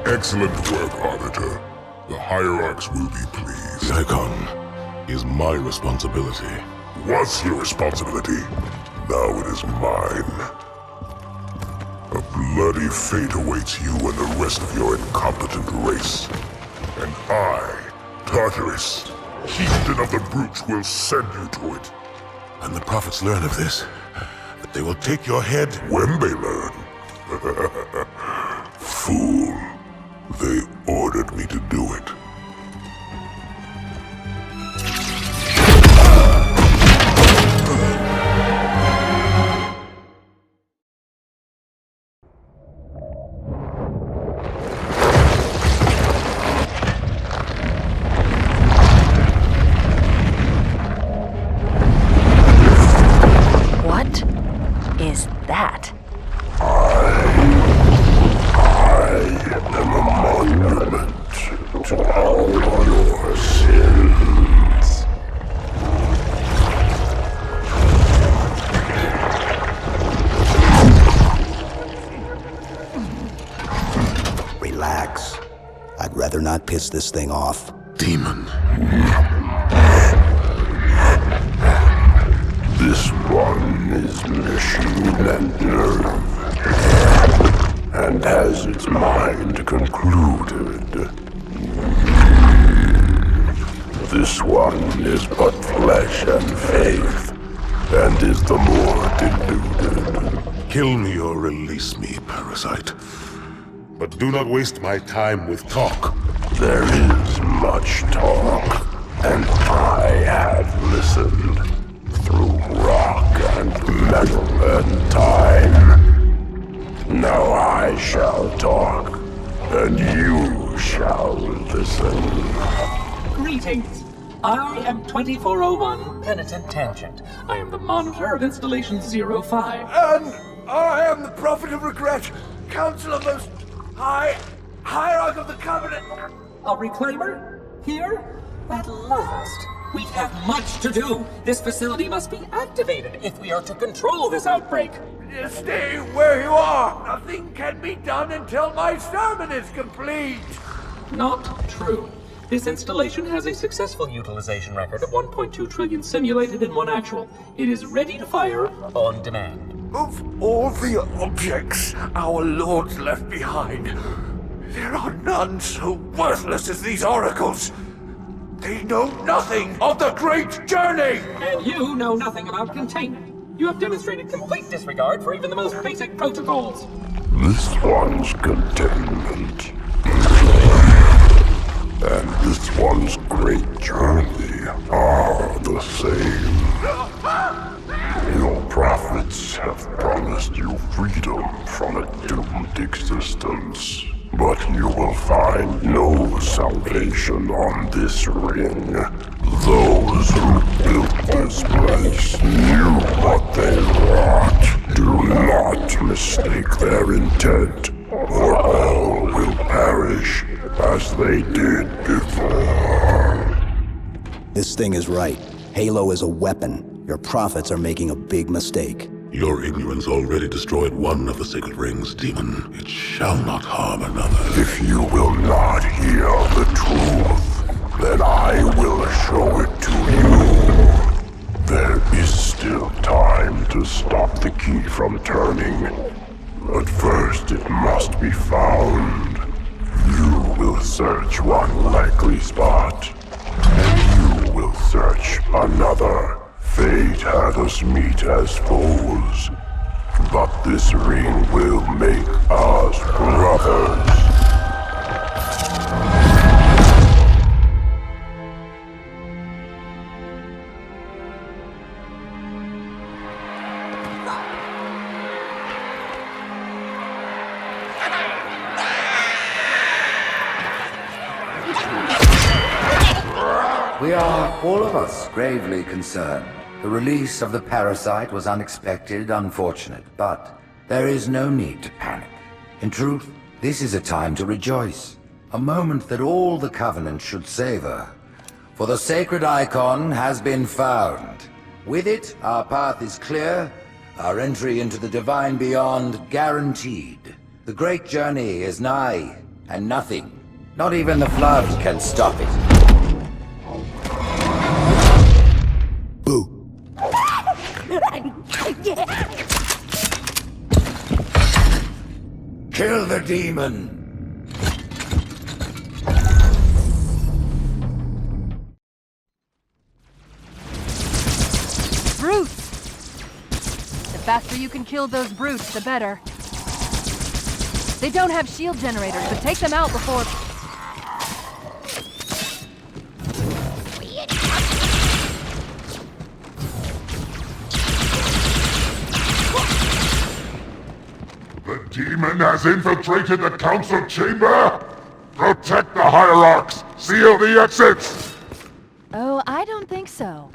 Excellent work, Arbiter. The hierarchs will be pleased. The icon is my responsibility. Was your responsibility. Now it is mine. A bloody fate awaits you and the rest of your incompetent race. And I, Tartarus, Chieftain of the Brutes, will send you to it. When the prophets learn of this, they will take your head. When they learn. Fool. They ordered me to do it. I'd rather not piss this thing off. Demon. This one is machine and nerve, and has its mind concluded. This one is but flesh and faith, and is the more deluded. Kill me or release me, parasite. But do not waste my time with talk. There is much talk, and I have listened through rock and metal and time. Now I shall talk, and you shall listen. Greetings. I am 2401 Penitent Tangent. I am the monitor of Installation 05. And I am the Prophet of Regret, Council of Most High, Hierarch of the Covenant. A reclaimer? Here? At last. We have much to do. This facility must be activated if we are to control this outbreak. Stay where you are. Nothing can be done until my sermon is complete. Not true. This installation has a successful utilization record of 1.2 trillion simulated and 1 actual. It is ready to fire on demand. Of all the objects our lords left behind, there are none so worthless as these oracles. They know nothing of the great journey! And you know nothing about containment. You have demonstrated complete disregard for even the most basic protocols. This one's containment, and this one's great journey are the same. Your prophets have promised you freedom from a doomed existence. But you will find no salvation on this ring. Those who built this place knew what they wrought. Do not mistake their intent, or all will perish as they did before. This thing is right. Halo is a weapon. Your prophets are making a big mistake. Your ignorance already destroyed one of the sacred rings, demon. It shall not harm another. If you will not hear the truth, then I will show it to you. There is still time to stop the key from turning. But first it must be found. You will search one likely spot, and you will search another. Fate had us meet as foes, but this ring will make us brothers. We are, all of us, gravely concerned. The release of the parasite was unexpected, unfortunate, but there is no need to panic. In truth, this is a time to rejoice. A moment that all the Covenant should savor. For the sacred icon has been found. With it, our path is clear, our entry into the divine beyond guaranteed. The great journey is nigh, and nothing, not even the flood, can stop it. Kill the demon! Brutes! The faster you can kill those brutes, the better. They don't have shield generators, but take them out before... The demon has infiltrated the council chamber! Protect the hierarchs! Seal the exits! Oh, I don't think so.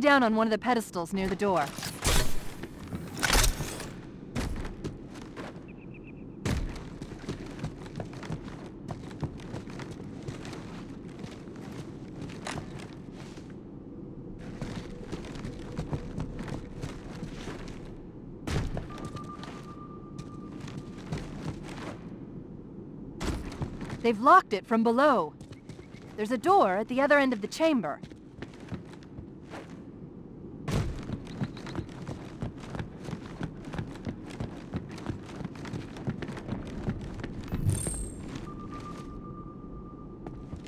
down on one of the pedestals near the door. They've locked it from below. There's a door at the other end of the chamber.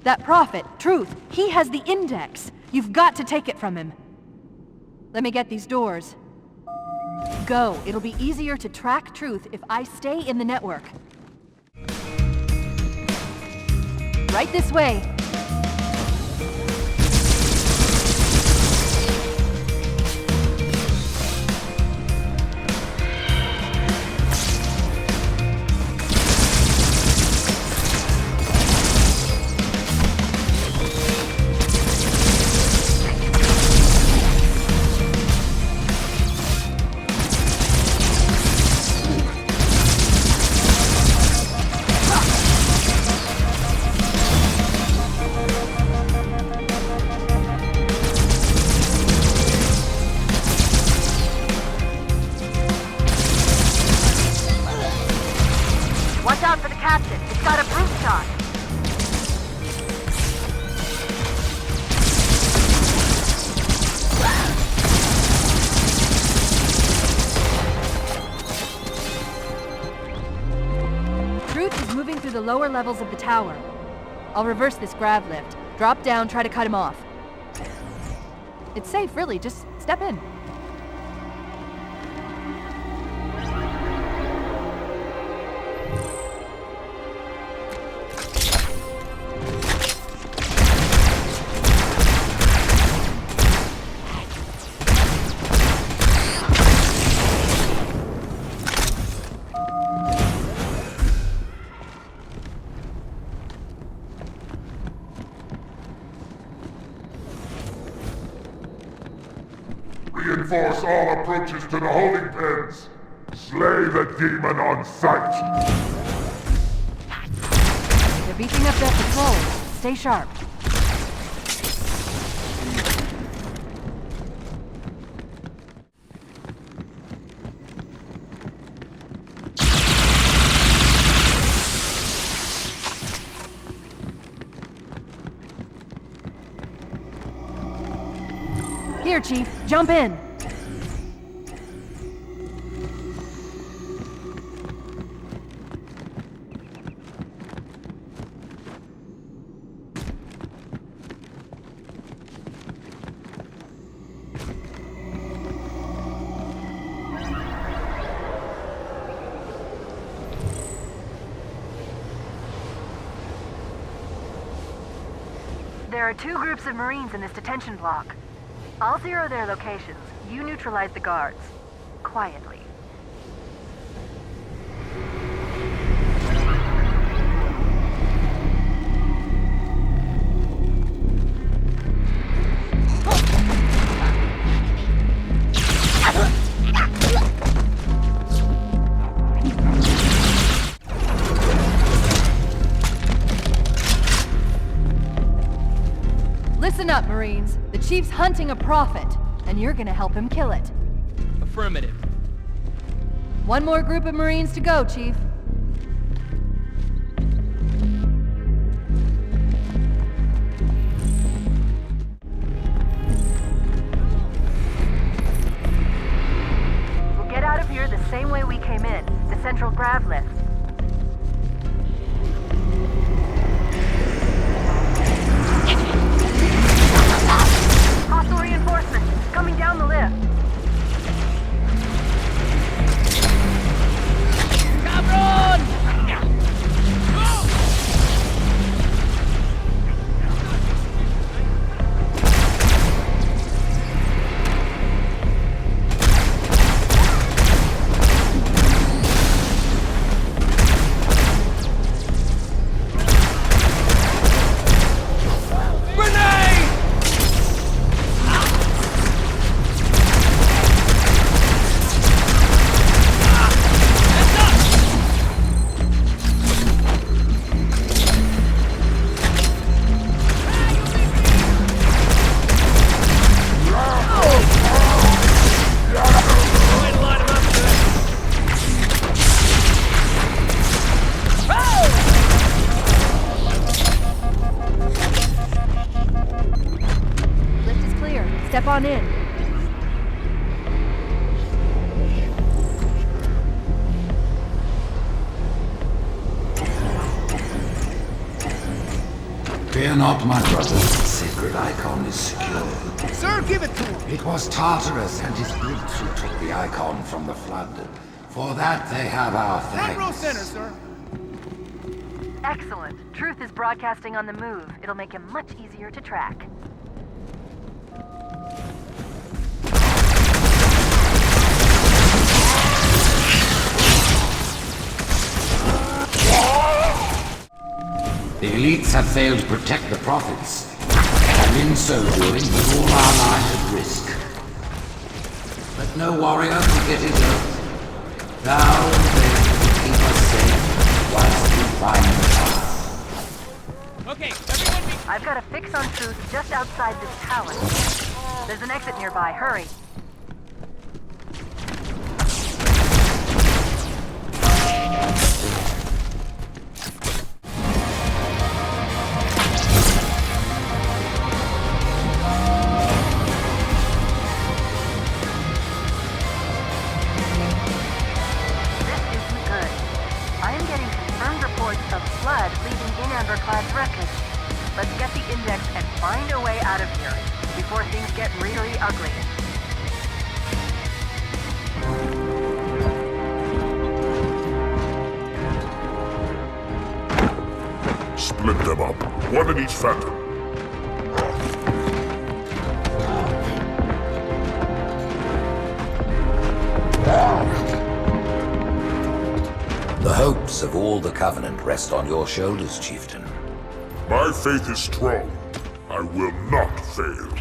That prophet, Truth, he has the index. You've got to take it from him. Let me get these doors. Go. It'll be easier to track Truth if I stay in the network. Right this way. Watch out for the captain. It's got a brute shot. Truth is moving through the lower levels of the tower. I'll reverse this grav lift. Drop down, try to cut him off. It's safe, really. Just step in. Reinforce all approaches to the holding pens. Slay the demon on sight. They're beefing up their patrols. Stay sharp. Here, Chief. Jump in. There are 2 groups of Marines in this detention block. I'll zero their locations. You neutralize the guards. Quietly. Listen up, Marines. The Chief's hunting a prophet, and you're gonna help him kill it. Affirmative. One more group of Marines to go, Chief. We'll get out of here the same way we came in, the central grav lift. Hostile reinforcements coming down the lift. Cabron! on in. Fear not, my brothers. The sacred icon is secure. Sir, give it to him! It was Tartarus and his brutes who took the icon from the flood. For that they have our Front row thanks. center, sir. Excellent. Truth is broadcasting on the move. It'll make him much easier to track. The elites have failed to protect the prophets, and in so doing put all our lives at risk. Let no warrior forget his oath. Thou and they will keep us safe whilst we find the path. Okay, everyone I've got a fix on Truth just outside this palace. There's an exit nearby. Hurry. Flood leaving In Amber Clad's wreckage. Let's get the index and find a way out of here before things get really ugly. Split them up, one in each phantom. The hopes of all the Covenant rest on your shoulders, Chieftain. My faith is strong. I will not fail.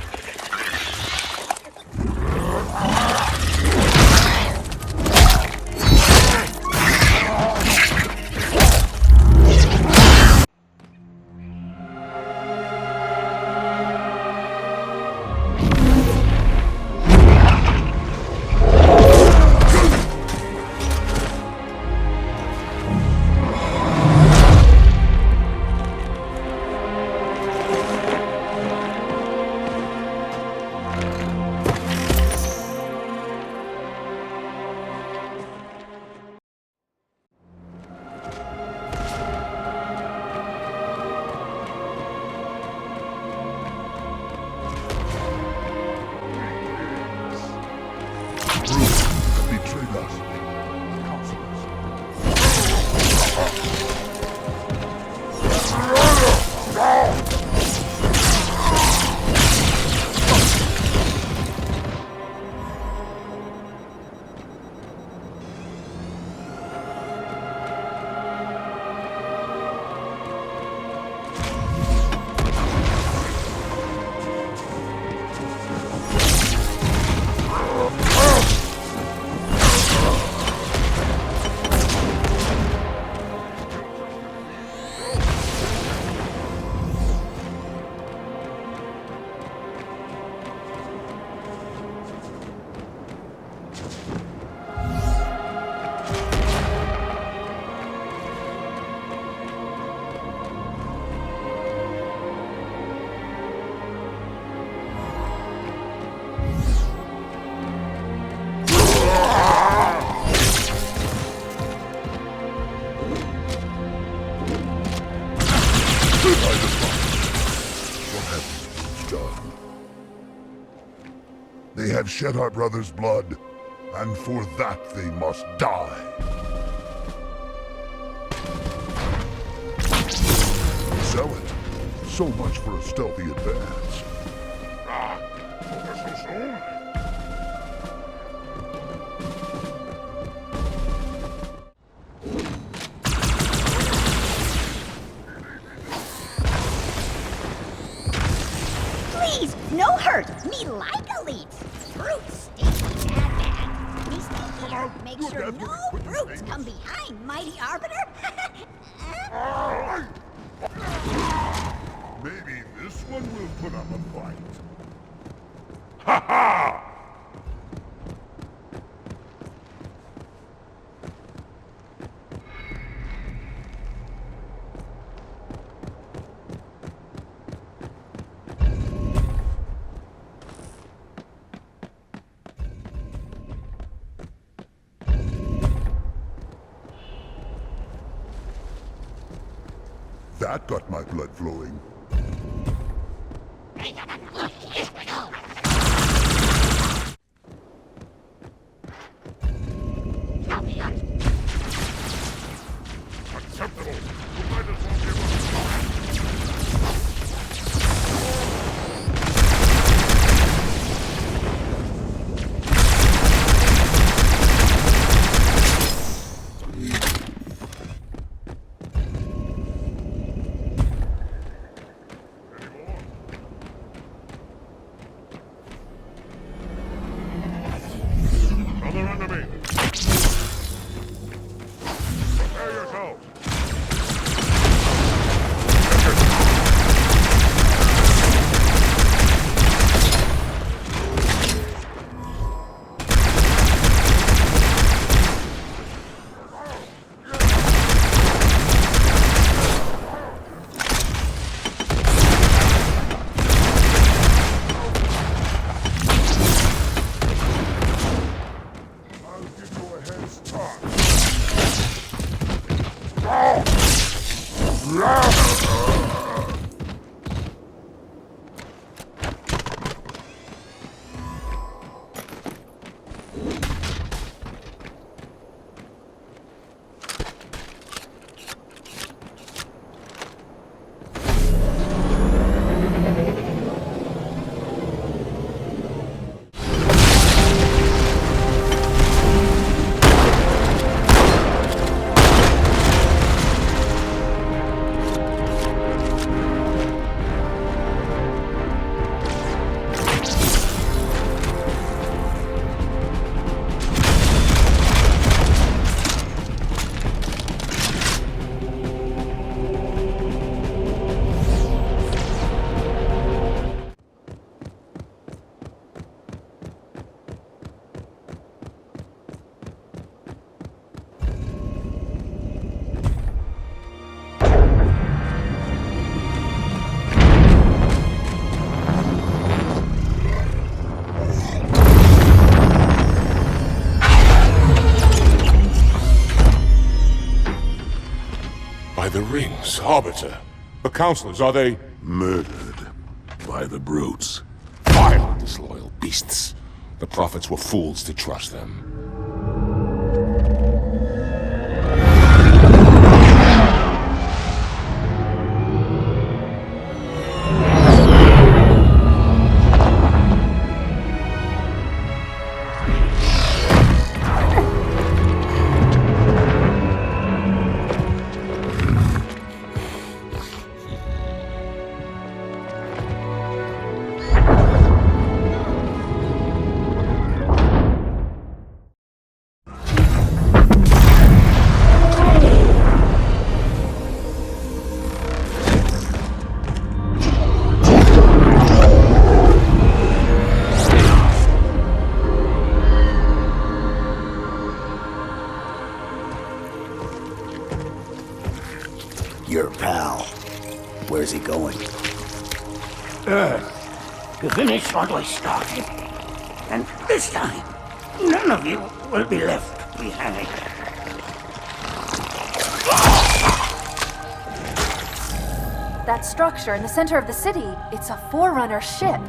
They have shed our brother's blood, and for that they must die. Sell it. So much for a stealthy advance. So soon? Please, no hurt. Me like elites. Brutes stay bad. We stay here. Make sure no brutes come behind mighty Arbiter. Maybe this one will put up a fight. Ha ha! That got my blood flowing. Acceptable. You might as well give us a shot. Another enemy. Prepare yourselves. The rings, Arbiter. The counselors, are they murdered by the brutes? Vile, disloyal beasts. The prophets were fools to trust them. Your pal. Where's he going? Earth, to finish what we started. And this time, none of you will be left behind. That structure in the center of the city, it's a Forerunner ship.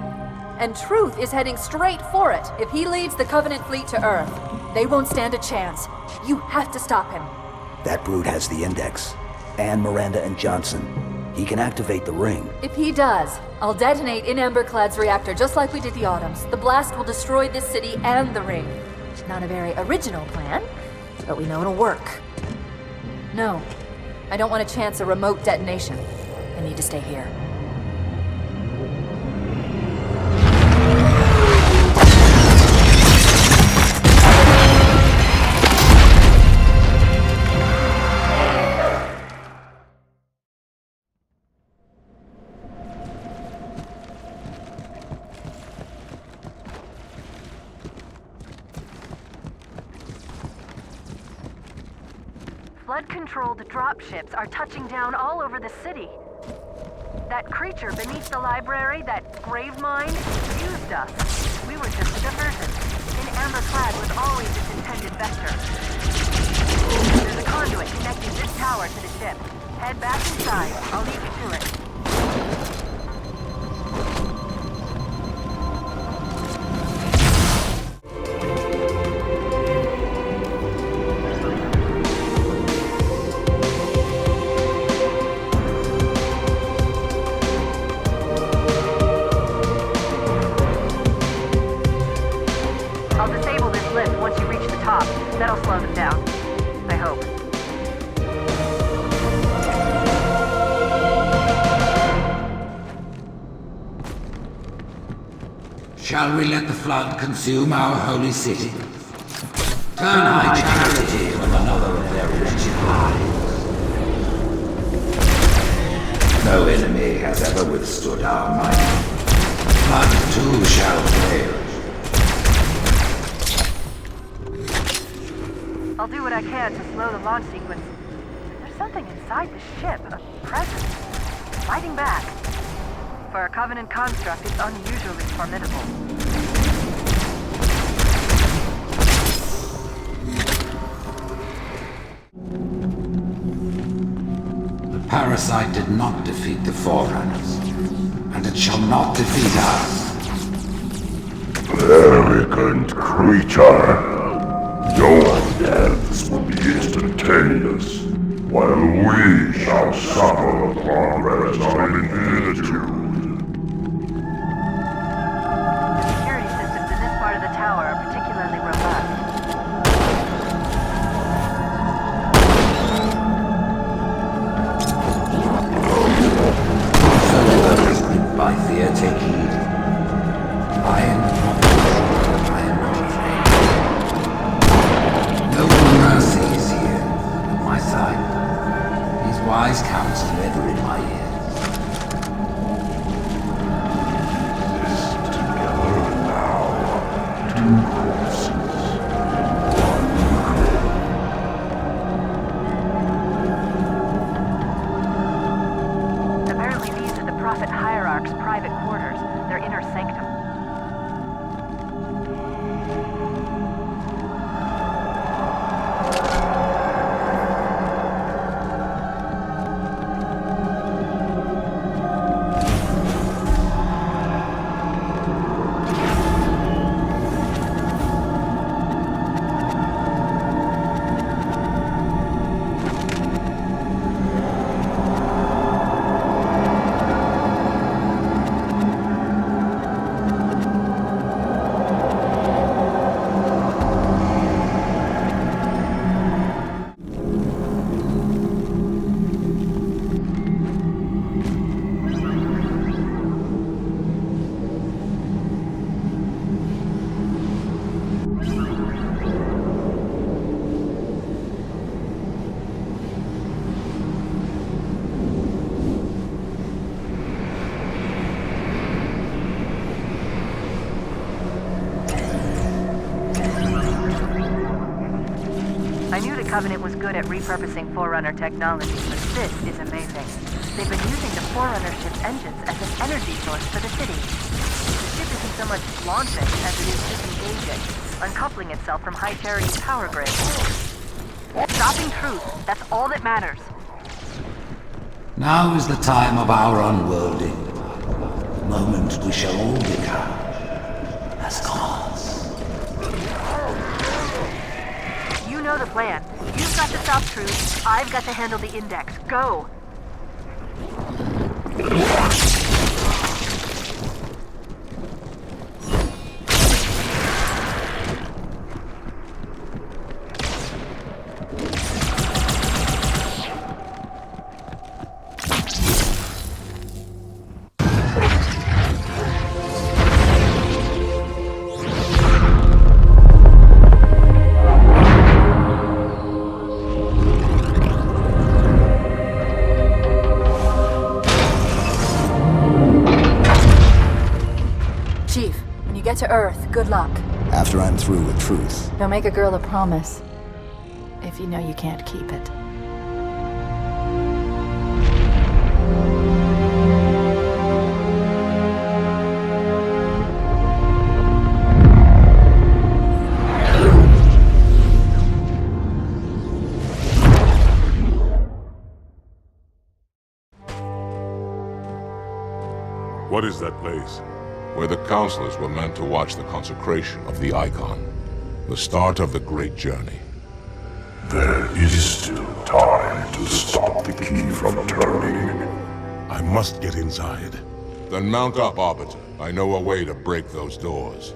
And Truth is heading straight for it. If he leads the Covenant fleet to Earth, they won't stand a chance. You have to stop him. That brute has the Index. And Miranda and Johnson. He can activate the ring. If he does, I'll detonate In Amber Clad's reactor just like we did the Autumn's. The blast will destroy this city and the ring. Not a very original plan, but we know it'll work. No, I don't want to chance a remote detonation. I need to stay here. Flood-controlled dropships are touching down all over the city. That creature beneath the library, that grave mine, used us. We were just a diversion. In Amber Clad was always its intended vector. There's a conduit connecting this tower to the ship. Head back inside. I'll leave you to it. I'll disable this lift once you reach the top. That'll slow them down. I hope. Shall we let the flood consume our holy city? Turn our charity with another of their wretched lives. No enemy has ever withstood our might. Flood too shall fail. I'll do what I can to slow the launch sequence. There's something inside the ship, a presence, fighting back. For a Covenant construct, it's unusually formidable. The parasite did not defeat the Forerunners, and it shall not defeat us. Arrogant creature! Your deaths will be instantaneous, while we shall suffer the progress of infinitude. Security systems in this part of the tower are particularly robust. By fear, take heed. I am not afraid. Noble mercy is here, at my side. His wise counsel ever in my ears. List together now. Two corpses. Apparently these are the Prophet Hierarch's private quarters, their inner sanctum. I knew the Covenant was good at repurposing Forerunner technology, but this is amazing. They've been using the Forerunner ship's engines as an energy source for the city. The ship isn't so much launching as it is disengaging, uncoupling itself from High Charity's power grid. Stopping truth, that's all that matters. Now is the time of our unworlding. The moment we shall all become as gods. You know the plan. You've got to stop truth. I've got to handle the index. Go! Get to Earth. Good luck. After I'm through with truth. Don't make a girl a promise if you know you can't keep it. What is that place? Where the counselors were meant to watch the consecration of the icon. The start of the great journey. There is still time to stop the key from turning. I must get inside. Then mount up, Arbiter. I know a way to break those doors.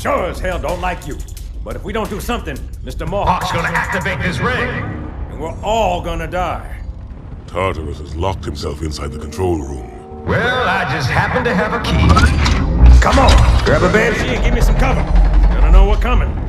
Sure as hell don't like you. But if we don't do something, Mr. Mohawk's gonna activate this ring. And we're all gonna die. Tartarus has locked himself inside the control room. Well, I just happen to have a key. Come on, grab a banshee and give me some cover. Gonna know what's coming.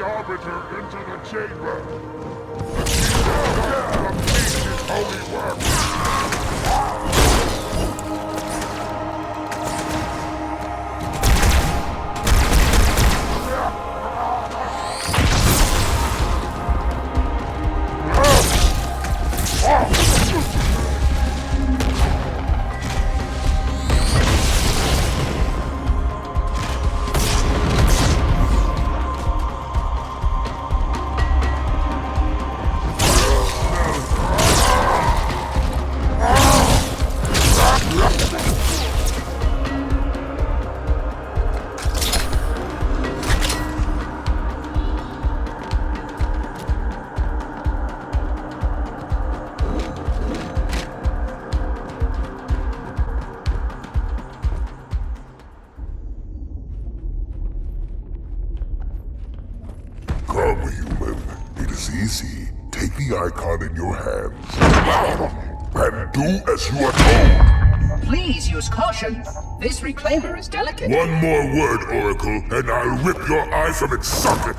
Arbiter into the chamber. Complete his holy work. Easy. Take the icon in your hands. And do as you are told. Please use caution. This reclaimer is delicate. One more word, Oracle, and I'll rip your eye from its socket.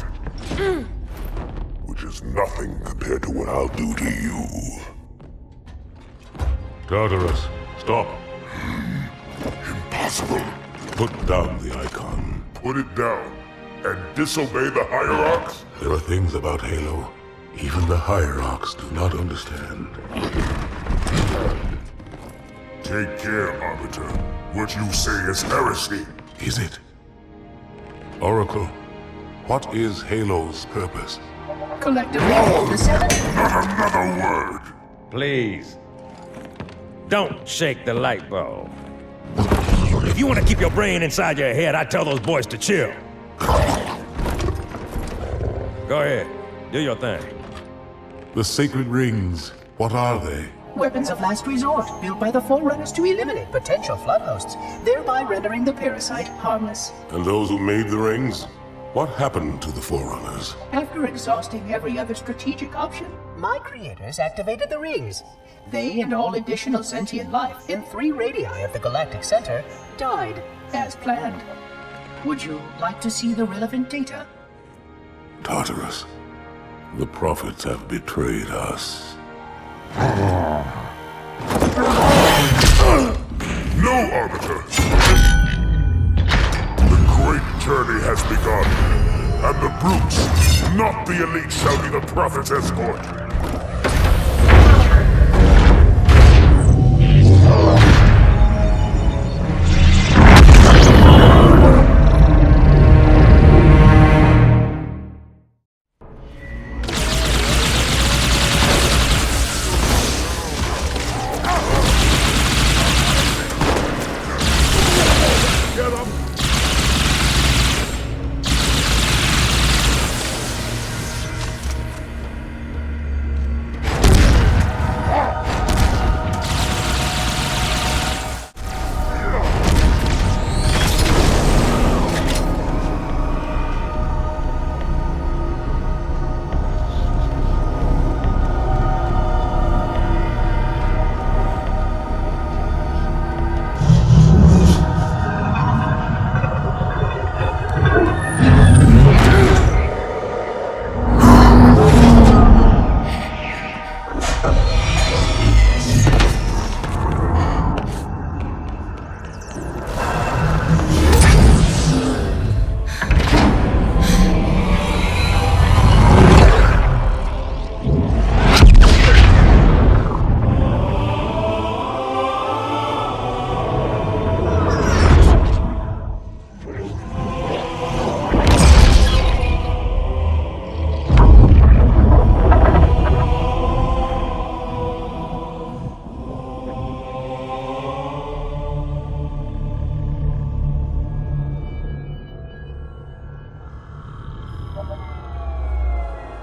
Which is nothing compared to what I'll do to you. Tartarus, stop. Impossible. Put down the icon. Put it down? And disobey the Hierarchs? There are things about Halo even the Hierarchs do not understand. Take care, Arbiter. What you say is heresy. Is it? Oracle, what is Halo's purpose? Collectively, the seven... Not another word! Please. Don't shake the light bulb. If you want to keep your brain inside your head, I tell those boys to chill. Go ahead. Do your thing. The sacred rings, what are they? Weapons of last resort, built by the Forerunners to eliminate potential flood hosts, thereby rendering the parasite harmless. And those who made the rings? What happened to the Forerunners? After exhausting every other strategic option, my creators activated the rings. They and all additional sentient life in 3 radii of the galactic center died, as planned. Would you like to see the relevant data? Tartarus, the prophets have betrayed us. No, Arbiter! The great journey has begun, and the brutes, not the elite, shall be the prophet's escort.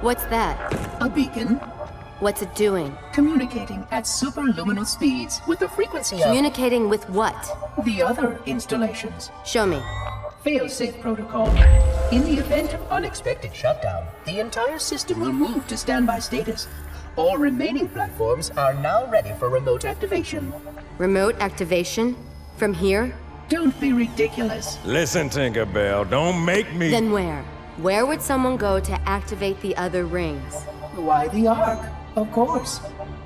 What's that? A beacon. What's it doing? Communicating at superluminal speeds with the frequency of... Communicating with what? The other installations. Show me. Fail-safe protocol. In the event of unexpected shutdown, the entire system will move to standby status. All remaining platforms are now ready for remote activation. Remote activation? From here? Don't be ridiculous. Listen, Tinkerbell, don't make me... Then where? Where would someone go to activate the other rings? Why the Ark, of course.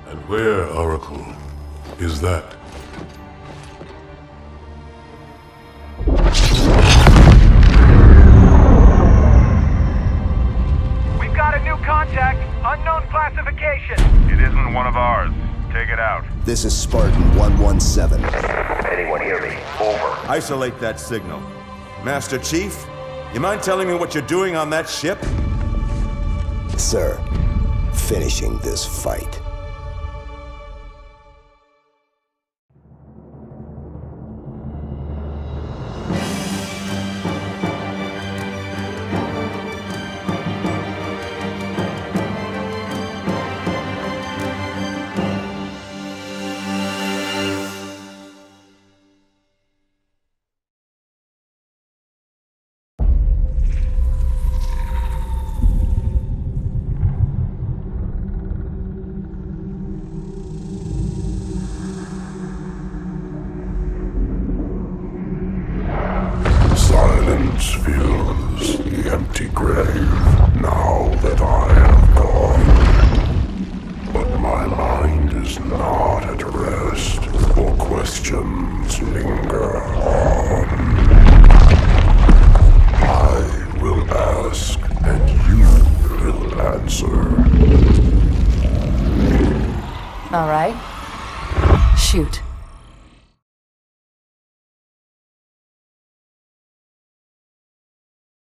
And where, Oracle, is that? We've got a new contact, unknown classification. It isn't one of ours. Take it out. This is Spartan 117. Anyone hear me? Over. Isolate that signal. Master Chief, you mind telling me what you're doing on that ship? Sir, finishing this fight. Silence fills the empty grave now that I have gone. But my mind is not at rest, for questions linger on. I will ask, and you will answer. All right. Shoot.